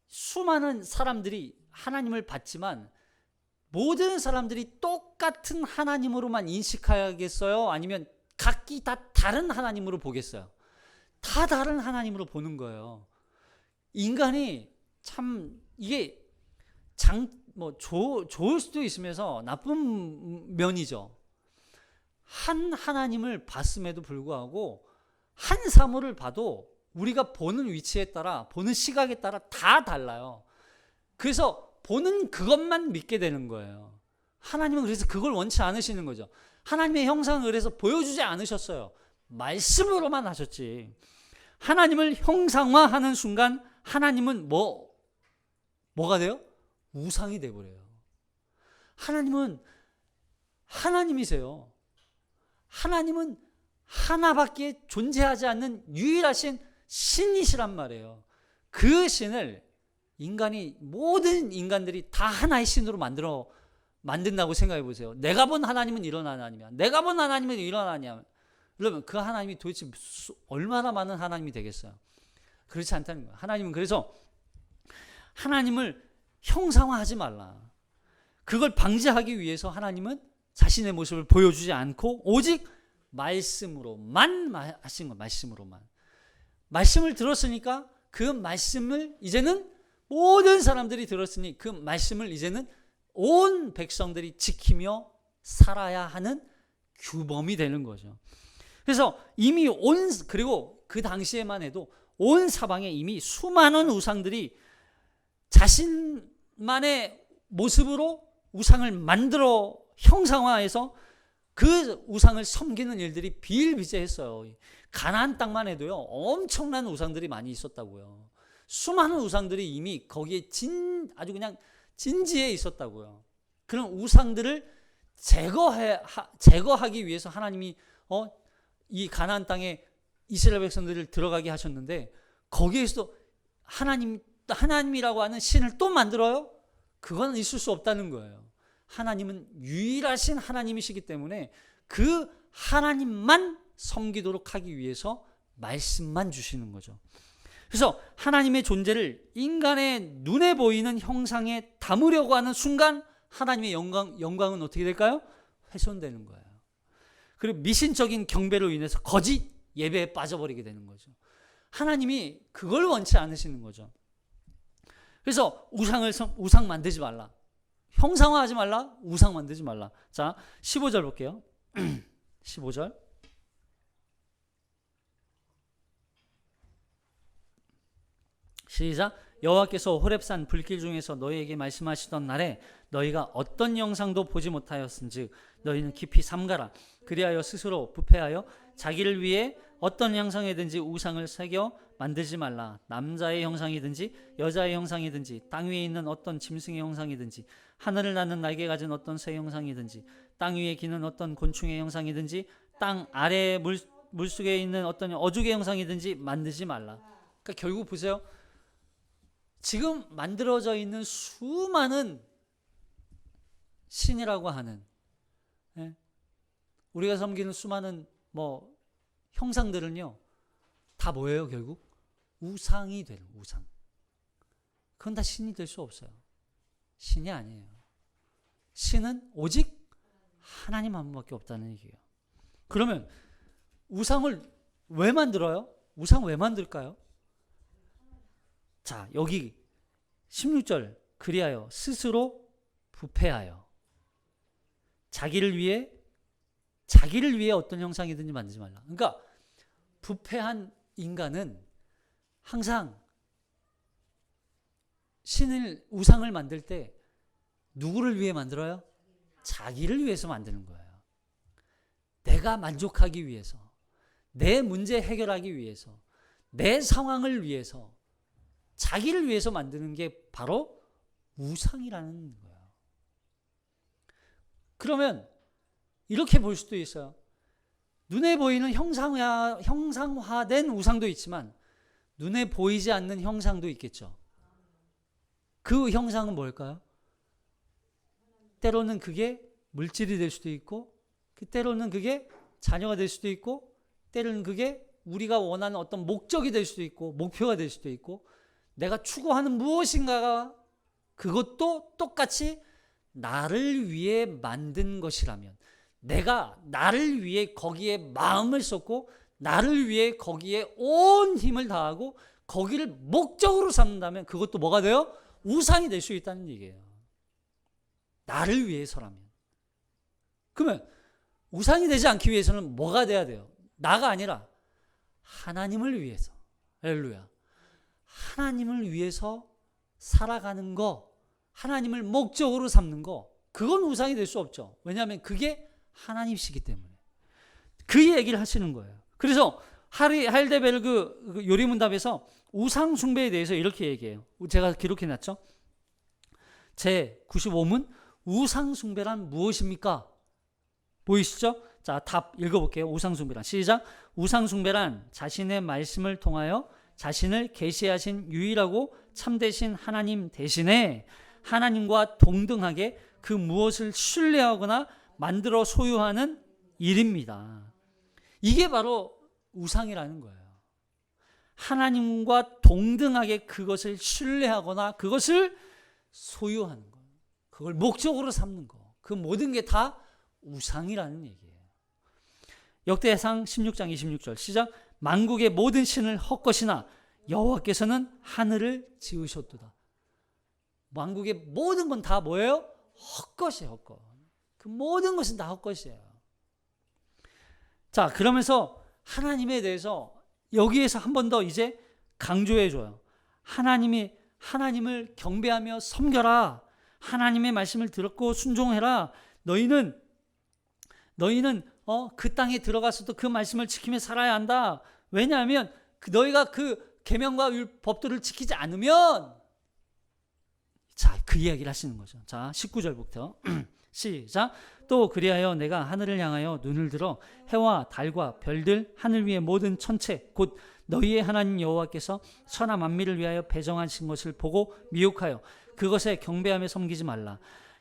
수많은 사람들이 하나님을 봤지만 모든 사람들이 똑같은 하나님으로만 인식하겠어요? 아니면 각기 다 다른 하나님으로 보겠어요? 다 다른 하나님으로 보는 거예요. 인간이 참 이게 좋을 수도 있으면서 나쁜 면이죠. 한 하나님을 봤음에도 불구하고 한 사물을 봐도 우리가 보는 위치에 따라, 보는 시각에 따라 다 달라요. 그래서 보는 그것만 믿게 되는 거예요. 하나님은 그래서 그걸 원치 않으시는 거죠. 하나님의 형상을 그래서 보여주지 않으셨어요. 말씀으로만 하셨지. 하나님을 형상화하는 순간 하나님은 뭐가 돼요? 우상이 돼버려요. 하나님은 하나님이세요. 하나님은 하나밖에 존재하지 않는 유일하신 신이시란 말이에요. 그 신을 모든 인간들이 다 하나의 신으로 만든다고 생각해 보세요. 내가 본 하나님은 이런 하나님이야. 내가 본 하나님은 이런 하나님이야. 그러면 그 하나님이 도대체 얼마나 많은 하나님이 되겠어요? 그렇지 않다는 거예요. 하나님은 그래서 하나님을 형상화하지 말라. 그걸 방지하기 위해서 하나님은 자신의 모습을 보여주지 않고 오직 말씀으로만 하신 거. 말씀으로만. 말씀을 들었으니까 그 말씀을 이제는 모든 사람들이 들었으니 그 말씀을 이제는 온 백성들이 지키며 살아야 하는 규범이 되는 거죠. 그래서 이미 그리고 그 당시에만 해도 온 사방에 이미 수많은 우상들이 자신만의 모습으로 우상을 만들어 형상화해서 그 우상을 섬기는 일들이 비일비재했어요. 가나안 땅만 해도요 엄청난 우상들이 많이 있었다고요. 수많은 우상들이 이미 거기에 아주 그냥 진지해 있었다고요. 그런 우상들을 제거하기 위해서 하나님이 이 가나안 땅에 이스라엘 백성들을 들어가게 하셨는데 거기에서도 하나님이라고 하는 신을 또 만들어요? 그건 있을 수 없다는 거예요. 하나님은 유일하신 하나님이시기 때문에 그 하나님만 섬기도록 하기 위해서 말씀만 주시는 거죠. 그래서 하나님의 존재를 인간의 눈에 보이는 형상에 담으려고 하는 순간 하나님의 영광은 어떻게 될까요? 훼손되는 거예요. 그리고 미신적인 경배로 인해서 거짓 예배에 빠져버리게 되는 거죠. 하나님이 그걸 원치 않으시는 거죠. 그래서 우상 만들지 말라. 형상화하지 말라. 우상 만들지 말라. 자, 15절 볼게요. 15절. 시작. 여호와께서 호렙산 불길 중에서 너희에게 말씀하시던 날에 너희가 어떤 영상도 보지 못하였은즉 너희는 깊이 삼가라. 그리하여 스스로 부패하여 자기를 위해 어떤 형상이든지 우상을 새겨 만들지 말라. 남자의 형상이든지 여자의 형상이든지 땅 위에 있는 어떤 짐승의 형상이든지 하늘을 나는 날개 가진 어떤 새 형상이든지 땅 위에 기는 어떤 곤충의 형상이든지 땅 아래 물속에 있는 어떤 어죽의 형상이든지 만들지 말라. 그러니까 결국 보세요. 지금 만들어져 있는 수많은 신이라고 하는, 우리가 섬기는 수많은 형상들은요, 다 뭐예요? 결국 우상이 되는, 우상. 그건 다 신이 될 수 없어요. 신이 아니에요. 신은 오직 하나님 한 분밖에 없다는 얘기예요. 그러면 우상을 왜 만들어요? 우상 왜 만들까요? 자, 여기 16절. 그리하여 스스로 부패하여 자기를 위해 어떤 형상이든지 만들지 말라. 그러니까 부패한 인간은 항상 우상을 만들 때 누구를 위해 만들어요? 자기를 위해서 만드는 거예요. 내가 만족하기 위해서, 내 문제 해결하기 위해서, 내 상황을 위해서, 자기를 위해서 만드는 게 바로 우상이라는 거예요. 그러면 이렇게 볼 수도 있어요. 눈에 보이는 형상화된 우상도 있지만 눈에 보이지 않는 형상도 있겠죠. 그 형상은 뭘까요? 때로는 그게 물질이 될 수도 있고, 때로는 그게 자녀가 될 수도 있고, 때로는 그게 우리가 원하는 어떤 목적이 될 수도 있고, 목표가 될 수도 있고, 내가 추구하는 무엇인가가 그것도 똑같이 나를 위해 만든 것이라면, 내가 나를 위해 거기에 마음을 쏟고 나를 위해 거기에 온 힘을 다하고 거기를 목적으로 삼는다면 그것도 뭐가 돼요? 우상이 될 수 있다는 얘기예요. 나를 위해서라면. 그러면 우상이 되지 않기 위해서는 뭐가 돼야 돼요? 나가 아니라 하나님을 위해서. 할렐루야. 하나님을 위해서 살아가는 거, 하나님을 목적으로 삼는 거, 그건 우상이 될 수 없죠. 왜냐하면 그게 하나님이시기 때문에. 그 얘기를 하시는 거예요. 그래서 하이델베르그 요리문답에서 우상 숭배에 대해서 이렇게 얘기해요. 제가 기록해놨죠. 제 95문 우상 숭배란 무엇입니까? 보이시죠? 자, 답 읽어볼게요. 우상 숭배란. 시작. 우상 숭배란 자신의 말씀을 통하여 자신을 계시하신 유일하고 참되신 하나님 대신에 하나님과 동등하게 그 무엇을 신뢰하거나 만들어 소유하는 일입니다. 이게 바로 우상이라는 거예요. 하나님과 동등하게 그것을 신뢰하거나 그것을 소유하는 거, 그걸 목적으로 삼는 거, 그 모든 게 다 우상이라는 얘기예요. 역대상 16장 26절 시작. 만국의 모든 신을 헛것이나 여호와께서는 하늘을 지으셨도다. 만국의 모든 건 다 뭐예요? 헛것이에요. 헛것. 그 모든 것은 다 헛것이에요. 자, 그러면서 하나님에 대해서 여기에서 한 번 더 이제 강조해 줘요. 하나님을 경배하며 섬겨라. 하나님의 말씀을 듣고 순종해라. 너희는 그 땅에 들어가서도 그 말씀을 지키며 살아야 한다. 왜냐하면 너희가 그 계명과 법도를 지키지 않으면, 자, 그 이야기를 하시는 거죠. 자, 19절부터 시작. 또 그리하여 내가 하늘을 향하여 눈을 들어 해와 달과 별들 하늘 위의 모든 천체 곧 너희의 하나님 여호와께서 천하 만민을 위하여 배정하신 것을 보고 미혹하여 그것에 경배하며 섬기지 말라.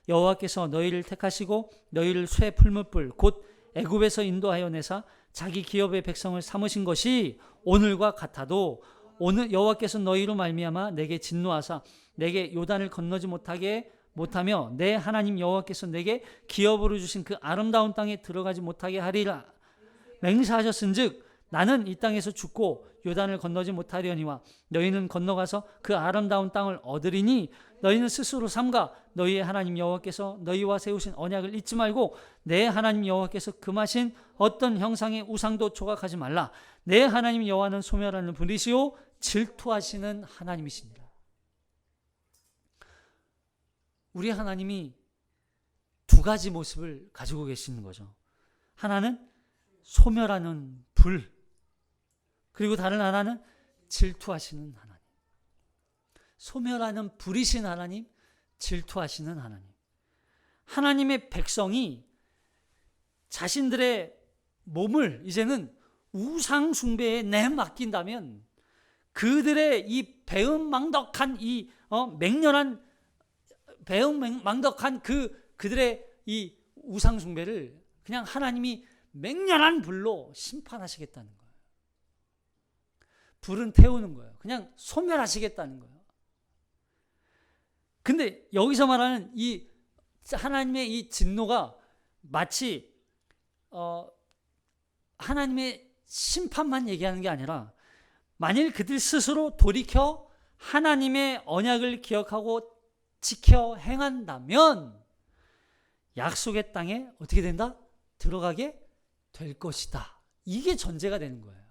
여호와께서 너희를 택하시고 너희를 쇠 풀무불 곧 애굽에서 인도하여 내사 자기 기업의 백성을 삼으신 것이 오늘과 같아도 오늘 여호와께서 너희로 말미암아 내게 진노하사 내게 요단을 건너지 못하며 내 하나님 여호와께서 내게 기업으로 주신 그 아름다운 땅에 들어가지 못하게 하리라 맹세하셨은즉 나는 이 땅에서 죽고 요단을 건너지 못하려니와 너희는 건너가서 그 아름다운 땅을 얻으리니 너희는 스스로 삼가 너희의 하나님 여호와께서 너희와 세우신 언약을 잊지 말고 내 하나님 여호와께서 금하신 어떤 형상의 우상도 조각하지 말라. 내 하나님 여호와는 소멸하는 분이시요 질투하시는 하나님이시니라. 우리 하나님이 두 가지 모습을 가지고 계시는 거죠. 하나는 소멸하는 불, 그리고 다른 하나는 질투하시는 하나님. 소멸하는 불이신 하나님, 질투하시는 하나님. 하나님의 백성이 자신들의 몸을 이제는 우상 숭배에 내맡긴다면 그들의 이 배은망덕한 이 맹렬한 배은망덕한 그들의 이 우상 숭배를 그냥 하나님이 맹렬한 불로 심판하시겠다는 거예요. 불은 태우는 거예요. 그냥 소멸하시겠다는 거예요. 근데 여기서 말하는 이 하나님의 이 진노가 마치 하나님의 심판만 얘기하는 게 아니라 만일 그들 스스로 돌이켜 하나님의 언약을 기억하고 지켜 행한다면 약속의 땅에 어떻게 된다? 들어가게 될 것이다. 이게 전제가 되는 거예요.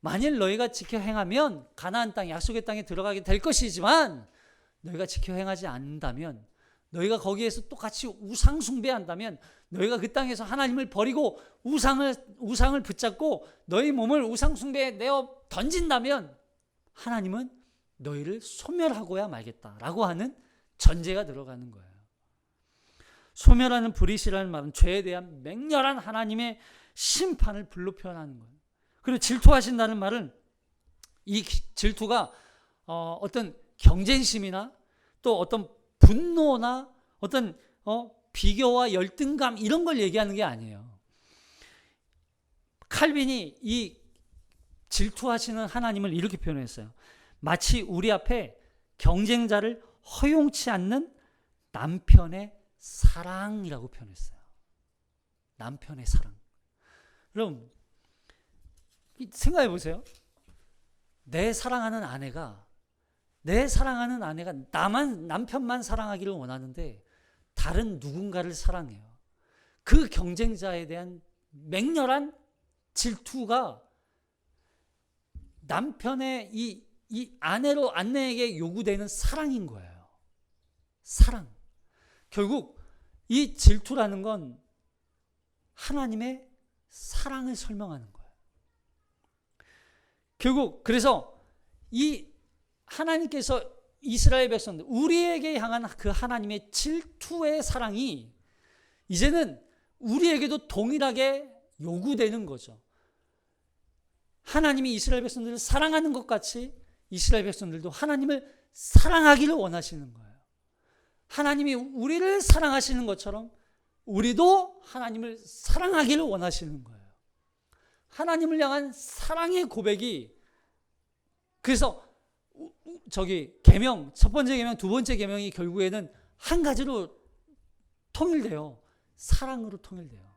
만일 너희가 지켜 행하면 가나안 땅, 약속의 땅에 들어가게 될 것이지만 너희가 지켜 행하지 않는다면, 너희가 거기에서 똑같이 우상 숭배한다면, 너희가 그 땅에서 하나님을 버리고 우상을 붙잡고 너희 몸을 우상 숭배에 내어 던진다면 하나님은 너희를 소멸하고야 말겠다라고 하는 전제가 들어가는 거예요. 소멸하는 불이시라는 말은 죄에 대한 맹렬한 하나님의 심판을 불로 표현하는 거예요. 그리고 질투하신다는 말은 이 질투가 어떤 경쟁심이나 또 어떤 분노나 어떤 비교와 열등감 이런 걸 얘기하는 게 아니에요. 칼빈이 이 질투하시는 하나님을 이렇게 표현했어요. 마치 우리 앞에 경쟁자를 허용치 않는 남편의 사랑이라고 표현했어요. 남편의 사랑. 그럼 생각해 보세요. 내 사랑하는 아내가 남편만 사랑하기를 원하는데 다른 누군가를 사랑해요. 그 경쟁자에 대한 맹렬한 질투가 남편의 이 아내에게 요구되는 사랑인 거예요. 사랑. 결국 이 질투라는 건 하나님의 사랑을 설명하는 거예요. 결국 그래서 이 하나님께서 이스라엘 백성들, 우리에게 향한 그 하나님의 질투의 사랑이 이제는 우리에게도 동일하게 요구되는 거죠. 하나님이 이스라엘 백성들을 사랑하는 것 같이 이스라엘 백성들도 하나님을 사랑하기를 원하시는 거예요. 하나님이 우리를 사랑하시는 것처럼 우리도 하나님을 사랑하기를 원하시는 거예요. 하나님을 향한 사랑의 고백이, 그래서 계명, 첫 번째 계명, 두 번째 계명이 결국에는 한 가지로 통일돼요. 사랑으로 통일돼요.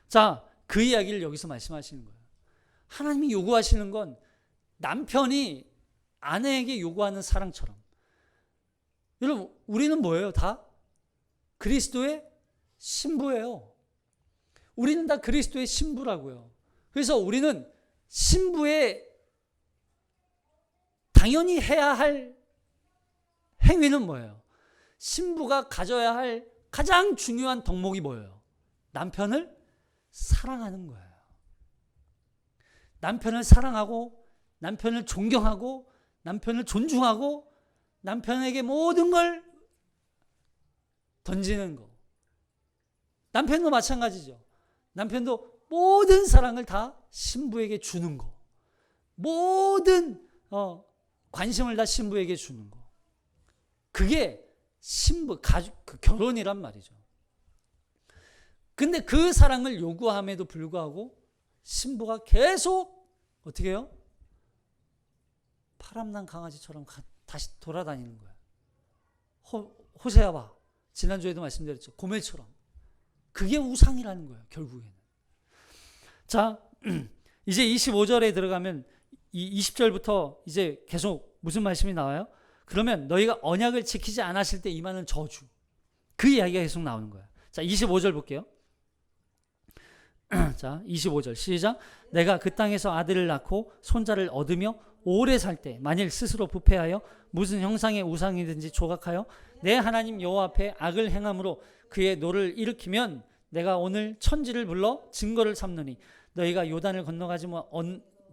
자, 그 이야기를 여기서 말씀하시는 거예요. 하나님이 요구하시는 건 남편이 아내에게 요구하는 사랑처럼. 여러분, 우리는 뭐예요? 다 그리스도의 신부예요. 우리는 다 그리스도의 신부라고요. 그래서 우리는 신부의 당연히 해야 할 행위는 뭐예요? 신부가 가져야 할 가장 중요한 덕목이 뭐예요? 남편을 사랑하는 거예요. 남편을 사랑하고, 남편을 존경하고, 남편을 존중하고, 남편에게 모든 걸 던지는 거. 남편도 마찬가지죠. 남편도 모든 사랑을 다 신부에게 주는 거. 모든 관심을 다 신부에게 주는 거. 그게 결혼이란 말이죠. 근데 그 사랑을 요구함에도 불구하고 신부가 계속 어떻게 해요? 바람난 강아지처럼 다시 돌아다니는 거예요. 호세아 봐. 지난주에도 말씀드렸죠. 고멜처럼. 그게 우상이라는 거예요. 결국에는. 자, 이제 25절에 들어가면 이 20절부터 이제 계속 무슨 말씀이 나와요? 그러면 너희가 언약을 지키지 않았을 때 임하는 저주, 그 이야기가 계속 나오는 거예요. 자, 25절 볼게요. 자, 25절 시작. 내가 그 땅에서 아들을 낳고 손자를 얻으며 오래 살 때 만일 스스로 부패하여 무슨 형상의 우상이든지 조각하여 내 하나님 여호와 앞에 악을 행함으로 그의 노를 일으키면 내가 오늘 천지를 불러 증거를 삼노니 너희가 요단을 건너가지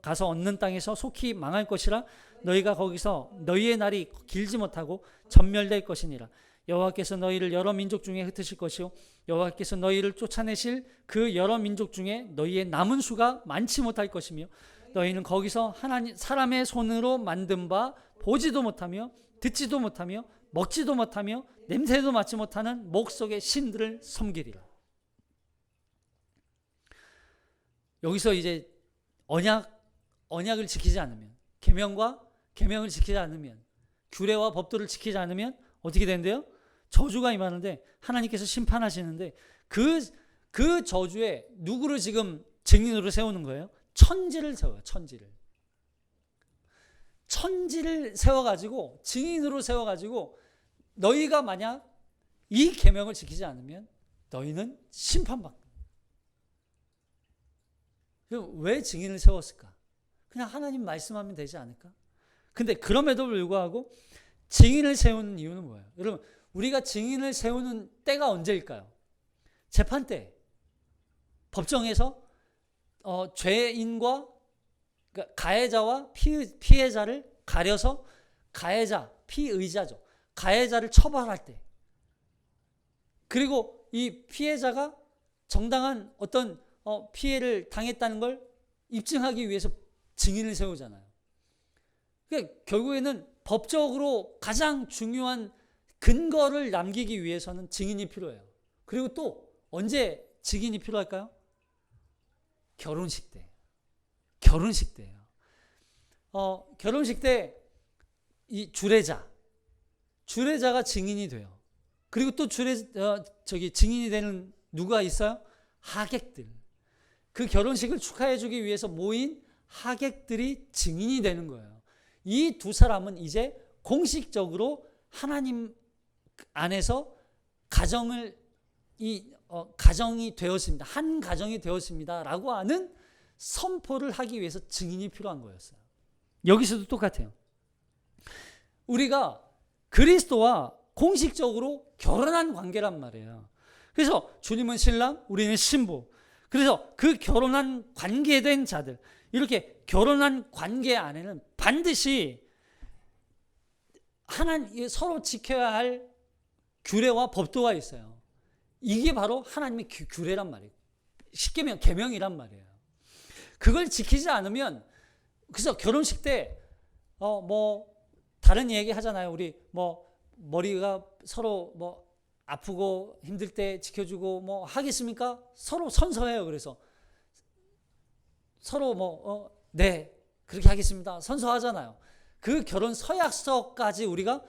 가서 얻는 땅에서 속히 망할 것이라. 너희가 거기서 너희의 날이 길지 못하고 전멸될 것이니라. 여호와께서 너희를 여러 민족 중에 흩으실 것이요 여호와께서 너희를 쫓아내실 그 여러 민족 중에 너희의 남은 수가 많지 못할 것이며 너희는 거기서 하나님 사람의 손으로 만든 바 보지도 못하며 듣지도 못하며 먹지도 못하며 냄새도 맡지 못하는 목 속의 신들을 섬기리라. 여기서 이제 언약을 지키지 않으면, 계명을 지키지 않으면, 규례와 법도를 지키지 않으면 어떻게 된대요? 저주가 임하는데 하나님께서 심판하시는데 그 저주에 누구를 지금 증인으로 세우는 거예요? 천지를 세워요. 천지를 세워가지고 증인으로 세워가지고 너희가 만약 이 계명을 지키지 않으면 너희는 심판받고. 왜 증인을 세웠을까? 그냥 하나님 말씀하면 되지 않을까? 근데 그럼에도 불구하고 증인을 세우는 이유는 뭐예요? 여러분, 우리가 증인을 세우는 때가 언제일까요? 재판 때, 법정에서 죄인과 그러니까 가해자와 피해자를 가려서 가해자, 피의자죠. 가해자를 처벌할 때, 그리고 이 피해자가 정당한 어떤 피해를 당했다는 걸 입증하기 위해서 증인을 세우잖아요. 그러니까 결국에는 법적으로 가장 중요한 근거를 남기기 위해서는 증인이 필요해요. 그리고 또 언제 증인이 필요할까요? 결혼식 때. 결혼식 때예요. 결혼식 때 이 주례자가 증인이 돼요. 그리고 또 증인이 되는 누가 있어요? 하객들. 그 결혼식을 축하해주기 위해서 모인 하객들이 증인이 되는 거예요. 이 두 사람은 이제 공식적으로 하나님 안에서 가정이 되었습니다. 한 가정이 되었습니다라고 하는 선포를 하기 위해서 증인이 필요한 거였어요. 여기서도 똑같아요. 우리가 그리스도와 공식적으로 결혼한 관계란 말이에요. 그래서 주님은 신랑, 우리는 신부. 그래서 그 결혼한 관계된 자들, 이렇게 결혼한 관계 안에는 반드시 서로 지켜야 할 규례와 법도가 있어요. 이게 바로 하나님의 규례란 말이에요. 십계명, 계명이란 말이에요. 그걸 지키지 않으면, 그래서 결혼식 때 다른 얘기 하잖아요. 우리 머리가 서로 아프고 힘들 때 지켜주고 하겠습니까? 서로 선서해요. 그래서 서로 네, 그렇게 하겠습니다. 선서하잖아요. 그 결혼 서약서까지 우리가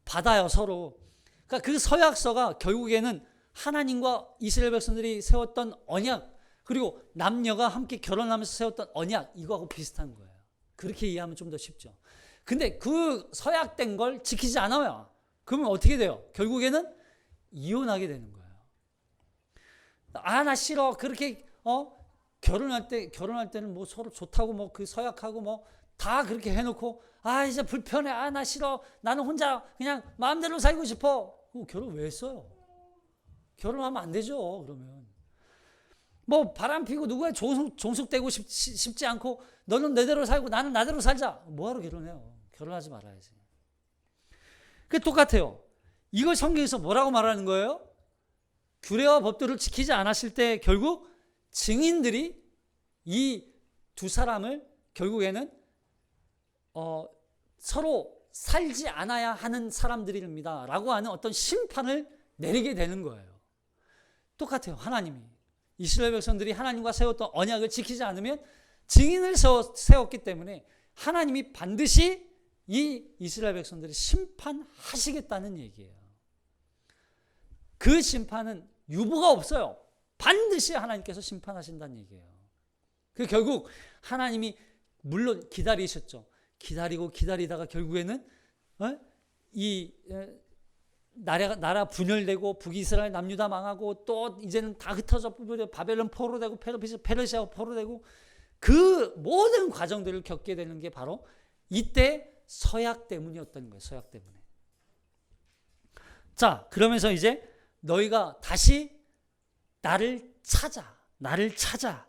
받아요, 서로. 그러니까 그 서약서가 결국에는 하나님과 이스라엘 백성들이 세웠던 언약, 그리고 남녀가 함께 결혼하면서 세웠던 언약, 이거하고 비슷한 거예요. 그렇게 이해하면 좀 더 쉽죠. 근데 그 서약된 걸 지키지 않아요. 그러면 어떻게 돼요? 결국에는 이혼하게 되는 거예요. 나 싫어. 그렇게 결혼할 때는 서로 좋다고 그 서약하고 다 그렇게 해놓고 이제 불편해. 나 싫어. 나는 혼자 그냥 마음대로 살고 싶어. 결혼 왜 했어요? 결혼하면 안 되죠. 그러면 바람 피고 누구에 종속되고 싶지 않고 너는 내대로 살고 나는 나대로 살자. 뭐하러 결혼해요? 결혼하지 말아야지. 그게 똑같아요. 이걸 성경에서 뭐라고 말하는 거예요? 규례와 법도를 지키지 않았을 때 결국 증인들이 이 두 사람을 결국에는 서로 살지 않아야 하는 사람들입니다 라고 하는 어떤 심판을 내리게 되는 거예요. 똑같아요. 하나님이 이스라엘 백성들이 하나님과 세웠던 언약을 지키지 않으면 증인을 세웠기 때문에 하나님이 반드시 이 이스라엘 백성들을 심판하시겠다는 얘기예요. 그 심판은 유보가 없어요. 반드시 하나님께서 심판하신다는 얘기예요. 그 결국 하나님이 물론 기다리셨죠. 기다리고 기다리다가 결국에는 나라 분열되고 북이스라엘 남유다 망하고 또 이제는 다 흩어져 바벨론 포로되고 페르시아가 포로되고 그 모든 과정들을 겪게 되는 게 바로 이때 서약 때문이었던 거예요. 서약 때문에. 자, 그러면서 이제 너희가 다시 나를 찾아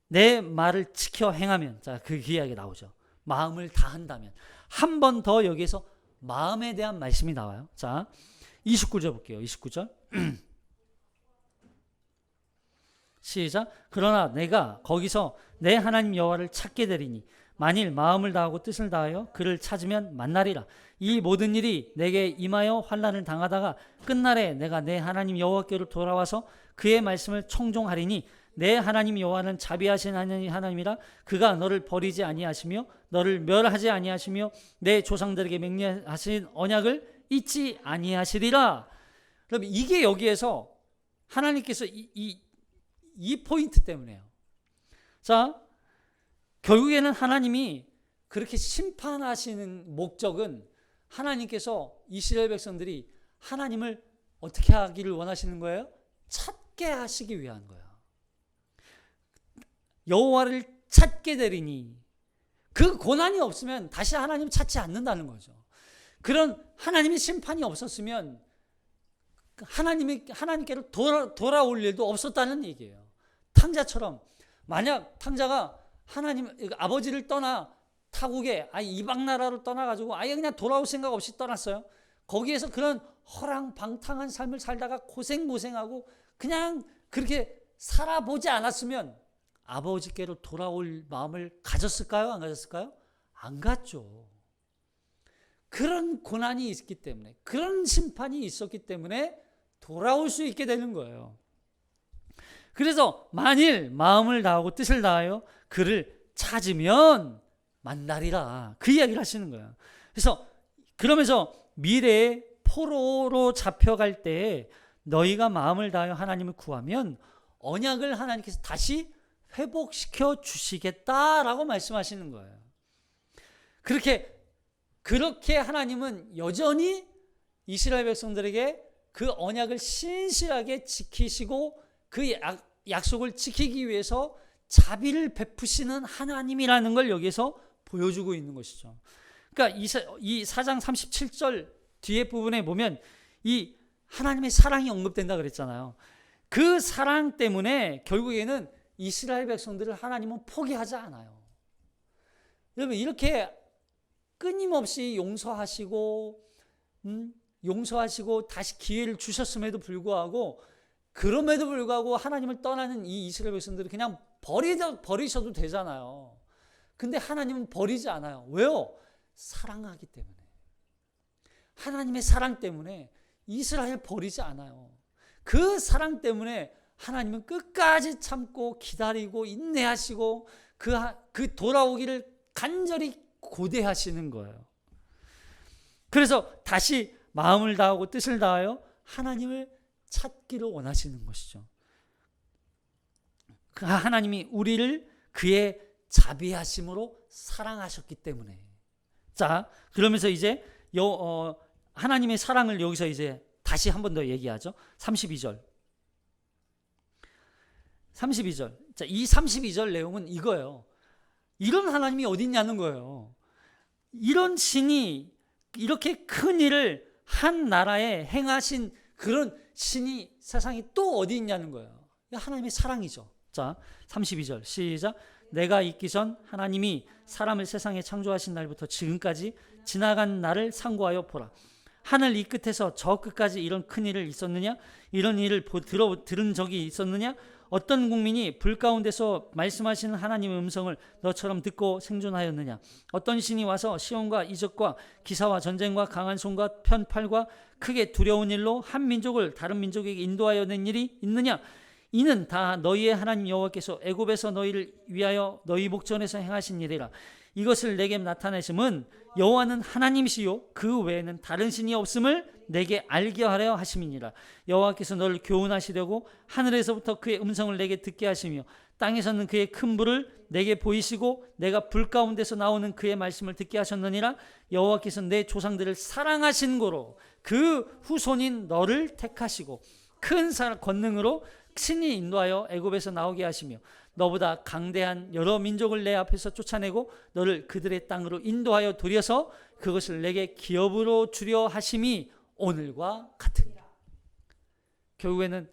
내 말을 지켜 행하면, 자, 그 이야기 나오죠. 마음을 다한다면. 한 번 더 여기에서 마음에 대한 말씀이 나와요. 자, 29절 볼게요. 29절. 시작. 그러나 내가 거기서 내 하나님 여호와를 찾게 되리니 만일 마음을 다하고 뜻을 다하여 그를 찾으면 만나리라. 이 모든 일이 내게 임하여 환난을 당하다가 끝날에 내가 내 하나님 여호와께로 돌아와서 그의 말씀을 청종하리니 내 하나님 여호와는 자비하신 하나님이라. 그가 너를 버리지 아니하시며 너를 멸하지 아니하시며 내 조상들에게 맹세하신 언약을 잊지 아니하시리라. 그럼 이게 여기에서 하나님께서 이 포인트 때문에요. 자, 결국에는 하나님이 그렇게 심판하시는 목적은 하나님께서 이스라엘 백성들이 하나님을 어떻게 하기를 원하시는 거예요? 찾게 하시기 위한 거예요. 여호와를 찾게 되리니 그 고난이 없으면 다시 하나님 찾지 않는다는 거죠. 그런 하나님의 심판이 없었으면 하나님께로 돌아올 일도 없었다는 얘기예요. 탕자처럼 만약 탕자가 하나님 아버지를 떠나 타국에 이방 나라로 떠나가지고 아예 그냥 돌아올 생각 없이 떠났어요. 거기에서 그런 허랑방탕한 삶을 살다가 고생하고 그냥 그렇게 살아보지 않았으면 아버지께로 돌아올 마음을 가졌을까요? 안 가졌을까요? 안 갔죠. 그런 고난이 있기 때문에, 그런 심판이 있었기 때문에 돌아올 수 있게 되는 거예요. 그래서 만일 마음을 다하고 뜻을 다하여 그를 찾으면 만나리라. 그 이야기를 하시는 거예요. 그래서 그러면서 미래에 포로로 잡혀갈 때 너희가 마음을 다하여 하나님을 구하면 언약을 하나님께서 다시 회복시켜 주시겠다라고 말씀하시는 거예요. 그렇게 하나님은 여전히 이스라엘 백성들에게 그 언약을 신실하게 지키시고 그 약속을 지키기 위해서 자비를 베푸시는 하나님이라는 걸 여기서 보여주고 있는 것이죠. 그러니까 이 4장 37절 뒤에 부분에 보면 이 하나님의 사랑이 언급된다 그랬잖아요. 그 사랑 때문에 결국에는 이스라엘 백성들을 하나님은 포기하지 않아요. 여러분, 이렇게 끊임없이 용서하시고 다시 기회를 주셨음에도 불구하고 하나님을 떠나는 이 이스라엘 백성들을 그냥 버리셔도 되잖아요. 근데 하나님은 버리지 않아요. 왜요? 사랑하기 때문에. 하나님의 사랑 때문에 이스라엘 버리지 않아요. 그 사랑 때문에 하나님은 끝까지 참고 기다리고 인내하시고 그 돌아오기를 간절히 고대하시는 거예요. 그래서 다시 마음을 다하고 뜻을 다하여 하나님을 찾기를 원하시는 것이죠. 하나님이 우리를 그의 자비하심으로 사랑하셨기 때문에. 자, 그러면서 이제 하나님의 사랑을 여기서 이제 다시 한 번 더 얘기하죠. 32절. 자, 이 32절 내용은 이거예요. 이런 하나님이 어디 있냐는 거예요. 이런 신이 이렇게 큰 일을 한 나라에 행하신 그런 신이 세상에 또 어디 있냐는 거예요. 하나님의 사랑이죠. 자, 32절 시작. 내가 있기 전 하나님이 사람을 세상에 창조하신 날부터 지금까지 지나간 날을 상고하여 보라. 하늘 이 끝에서 저 끝까지 이런 큰 일을 있었느냐? 이런 일을 들은 적이 있었느냐? 어떤 국민이 불 가운데서 말씀하시는 하나님의 음성을 너처럼 듣고 생존하였느냐? 어떤 신이 와서 시온과 이적과 기사와 전쟁과 강한 손과 편팔과 크게 두려운 일로 한 민족을 다른 민족에게 인도하여 낸 일이 있느냐? 이는 다 너희의 하나님 여호와께서 애굽에서 너희를 위하여 너희 목전에서 행하신 일이라. 이것을 내게 나타내심은 여호와는 하나님이시요 그 외에는 다른 신이 없음을 내게 알게 하려 하심이니라. 여호와께서 너를 교훈하시려고 하늘에서부터 그의 음성을 내게 듣게 하시며 땅에서는 그의 큰 불을 내게 보이시고 내가 불 가운데서 나오는 그의 말씀을 듣게 하셨느니라. 여호와께서 내 조상들을 사랑하신 고로 그 후손인 너를 택하시고 큰 권능으로 친히 인도하여 애굽에서 나오게 하시며 너보다 강대한 여러 민족을 내 앞에서 쫓아내고 너를 그들의 땅으로 인도하여 돌여서 그것을 내게 기업으로 주려 하심이 오늘과 같으니라. 결국에는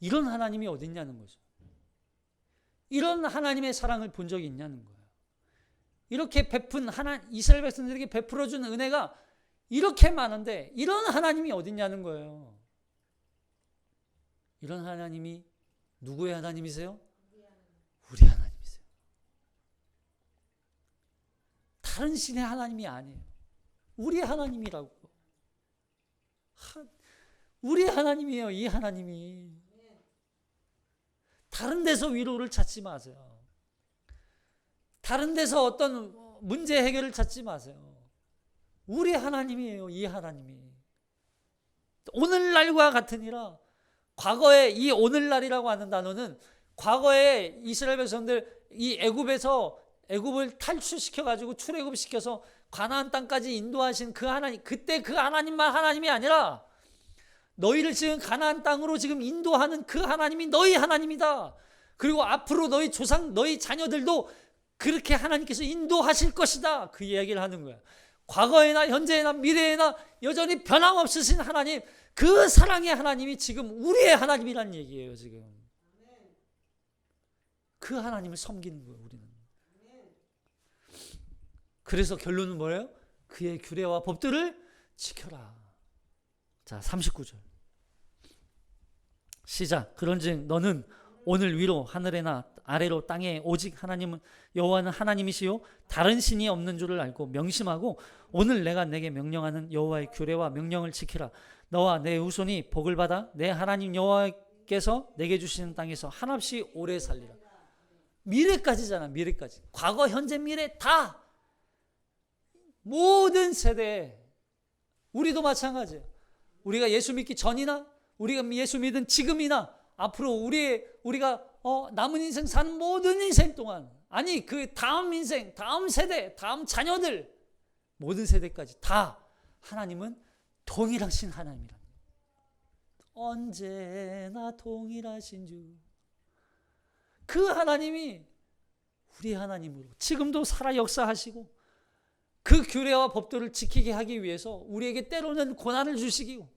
이런 하나님이 어디 있냐는 거죠. 이런 하나님의 사랑을 본 적이 있냐는 거예요. 이렇게 베푼 이스라엘 백성들에게 베풀어준 은혜가 이렇게 많은데 이런 하나님이 어디 있냐는 거예요. 이런 하나님이 누구의 하나님이세요? 우리 하나님이세요. 다른 신의 하나님이 아니에요. 우리 하나님이라고. 우리 하나님이에요. 이 하나님이. 다른 데서 위로를 찾지 마세요. 다른 데서 어떤 문제 해결을 찾지 마세요. 우리 하나님이에요. 이 하나님이. 오늘날과 같으니라. 과거에 이 오늘날이라고 하는 단어는 과거에 이스라엘 백성들 이 애굽을 탈출시켜 가지고 출애굽시켜서 가나안 땅까지 인도하신 그 하나님, 그때 그 하나님만 하나님이 아니라 너희를 지금 가나안 땅으로 지금 인도하는 그 하나님이 너희 하나님이다. 그리고 앞으로 너희 조상, 너희 자녀들도 그렇게 하나님께서 인도하실 것이다. 그 이야기를 하는 거야. 과거에나 현재에나 미래에나 여전히 변함없으신 하나님, 그 사랑의 하나님이 지금 우리의 하나님이라는 얘기예요. 지금 그 하나님을 섬기는 거예요. 우리는. 그래서 결론은 뭐예요? 그의 규례와 법들을 지켜라. 자, 39절 시작. 그런즉 너는 오늘 위로 하늘에나 아래로 땅에 오직 하나님은 여호와는 하나님이시요 다른 신이 없는 줄을 알고 명심하고 오늘 내가 내게 명령하는 여호와의 규례와 명령을 지키라. 너와 내 후손이 복을 받아 내 하나님 여호와께서 내게 주시는 땅에서 한없이 오래 살리라. 미래까지잖아. 미래까지. 과거, 현재, 미래 다 모든 세대에. 우리도 마찬가지예요. 우리가 예수 믿기 전이나 우리가 예수 믿은 지금이나 앞으로 우리가 남은 인생 사는 모든 인생 동안, 아니 그 다음 인생, 다음 세대, 다음 자녀들 모든 세대까지 다 하나님은 동일하신 하나님이라. 언제나 동일하신 주. 그 하나님이 우리 하나님으로 지금도 살아 역사하시고 그 규례와 법도를 지키게 하기 위해서 우리에게 때로는 고난을 주시기도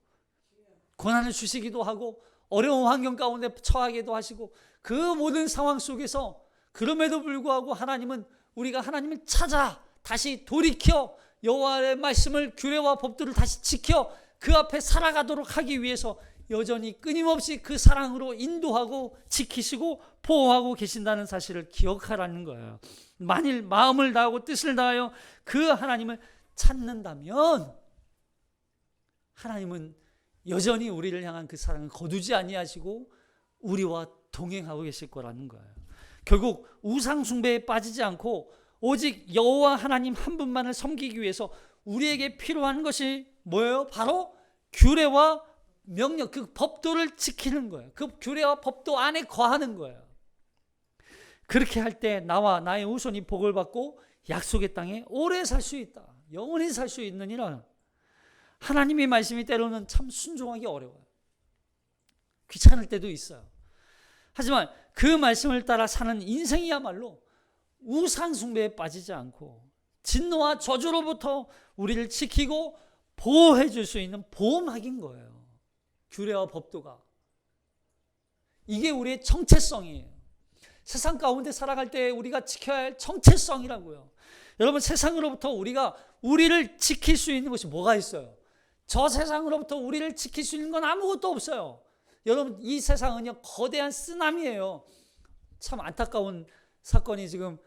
하고 어려운 환경 가운데 처하기도 하시고 그 모든 상황 속에서 그럼에도 불구하고 하나님은 우리가 하나님을 찾아 다시 돌이켜 여호와의 말씀을 규례와 법도를 다시 지켜 그 앞에 살아가도록 하기 위해서 여전히 끊임없이 그 사랑으로 인도하고 지키시고 보호하고 계신다는 사실을 기억하라는 거예요. 만일 마음을 다하고 뜻을 다하여 그 하나님을 찾는다면 하나님은 여전히 우리를 향한 그 사랑을 거두지 아니하시고 우리와 동행하고 계실 거라는 거예요. 결국 우상 숭배에 빠지지 않고 오직 여호와 하나님 한 분만을 섬기기 위해서 우리에게 필요한 것이 뭐예요? 바로 규례와 명령, 그 법도를 지키는 거예요. 그 규례와 법도 안에 거하는 거예요. 그렇게 할 때 나와 나의 후손이 복을 받고 약속의 땅에 오래 살 수 있다. 영원히 살 수 있느니라. 하나님의 말씀이 때로는 참 순종하기 어려워요. 귀찮을 때도 있어요. 하지만 그 말씀을 따라 사는 인생이야말로 우상 숭배에 빠지지 않고 진노와 저주로부터 우리를 지키고 보호해 줄 수 있는 보호막인 거예요. 규례와 법도가. 이게 우리의 정체성이에요. 세상 가운데 살아갈 때 우리가 지켜야 할 정체성이라고요. 여러분, 세상으로부터 우리를 지킬 수 있는 것이 뭐가 있어요? 저 세상으로부터 우리를 지킬 수 있는 건 아무것도 없어요. 여러분, 이 세상은요 거대한 쓰나미예요. 참 안타까운 사건이 지금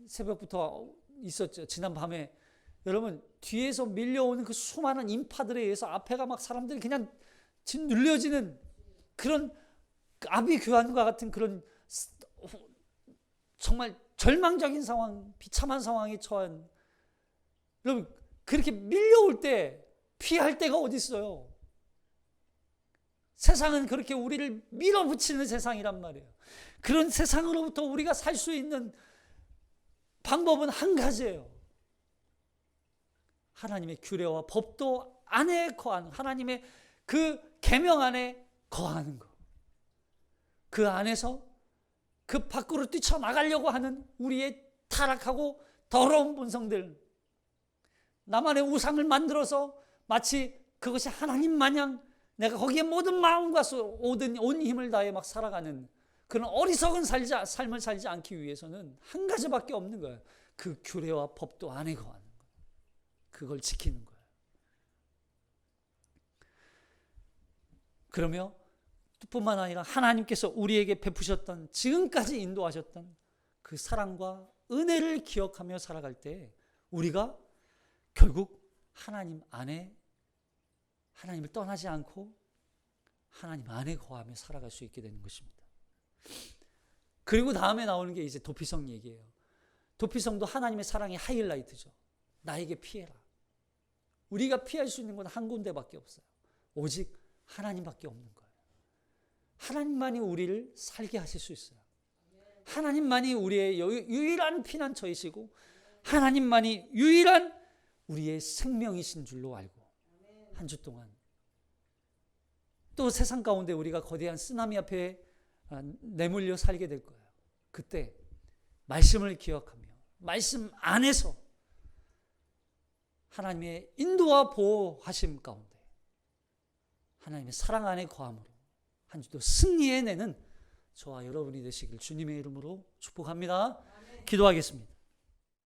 새벽부터 있었죠. 지난 밤에. 여러분, 뒤에서 밀려오는 그 수많은 인파들에 의해서 앞에가 막 사람들이 그냥 눌려지는 그런 아비규환과 같은 그런 정말 절망적인 상황, 비참한 상황에 처한. 여러분, 그렇게 밀려올 때 피할 데가 어디 있어요? 세상은 그렇게 우리를 밀어붙이는 세상이란 말이에요. 그런 세상으로부터 우리가 살 수 있는 방법은 한 가지예요. 하나님의 규례와 법도 안에 거하는, 하나님의 그 계명 안에 거하는 것. 그 안에서 그 밖으로 뛰쳐나가려고 하는 우리의 타락하고 더러운 본성들, 나만의 우상을 만들어서 마치 그것이 하나님 마냥 내가 거기에 모든 마음과 온 힘을 다해 막 살아가는 그런 어리석은 삶을 살지 않기 위해서는 한 가지밖에 없는 거예요. 그 규례와 법도 안에 거하는 거예요. 그걸 지키는 거예요. 그러며 뿐만 아니라 하나님께서 우리에게 베푸셨던, 지금까지 인도하셨던 그 사랑과 은혜를 기억하며 살아갈 때 우리가 결국 하나님 안에, 하나님을 떠나지 않고 하나님 안에 거하며 살아갈 수 있게 되는 것입니다. 그리고 다음에 나오는 게 이제 도피성 얘기예요. 도피성도 하나님의 사랑의 하이라이트죠. 나에게 피해라. 우리가 피할 수 있는 건 한 군데밖에 없어요. 오직 하나님밖에 없는 거예요. 하나님만이 우리를 살게 하실 수 있어요. 하나님만이 우리의 유일한 피난처이시고 하나님만이 유일한 우리의 생명이신 줄로 알고 한 주 동안 또 세상 가운데 우리가 거대한 쓰나미 앞에 내몰려 살게 될 거예요. 그때 말씀을 기억하며 말씀 안에서 하나님의 인도와 보호하심 가운데 하나님의 사랑 안에 거함으로 한 주도 승리해내는 저와 여러분이 되시길 주님의 이름으로 축복합니다. 기도하겠습니다.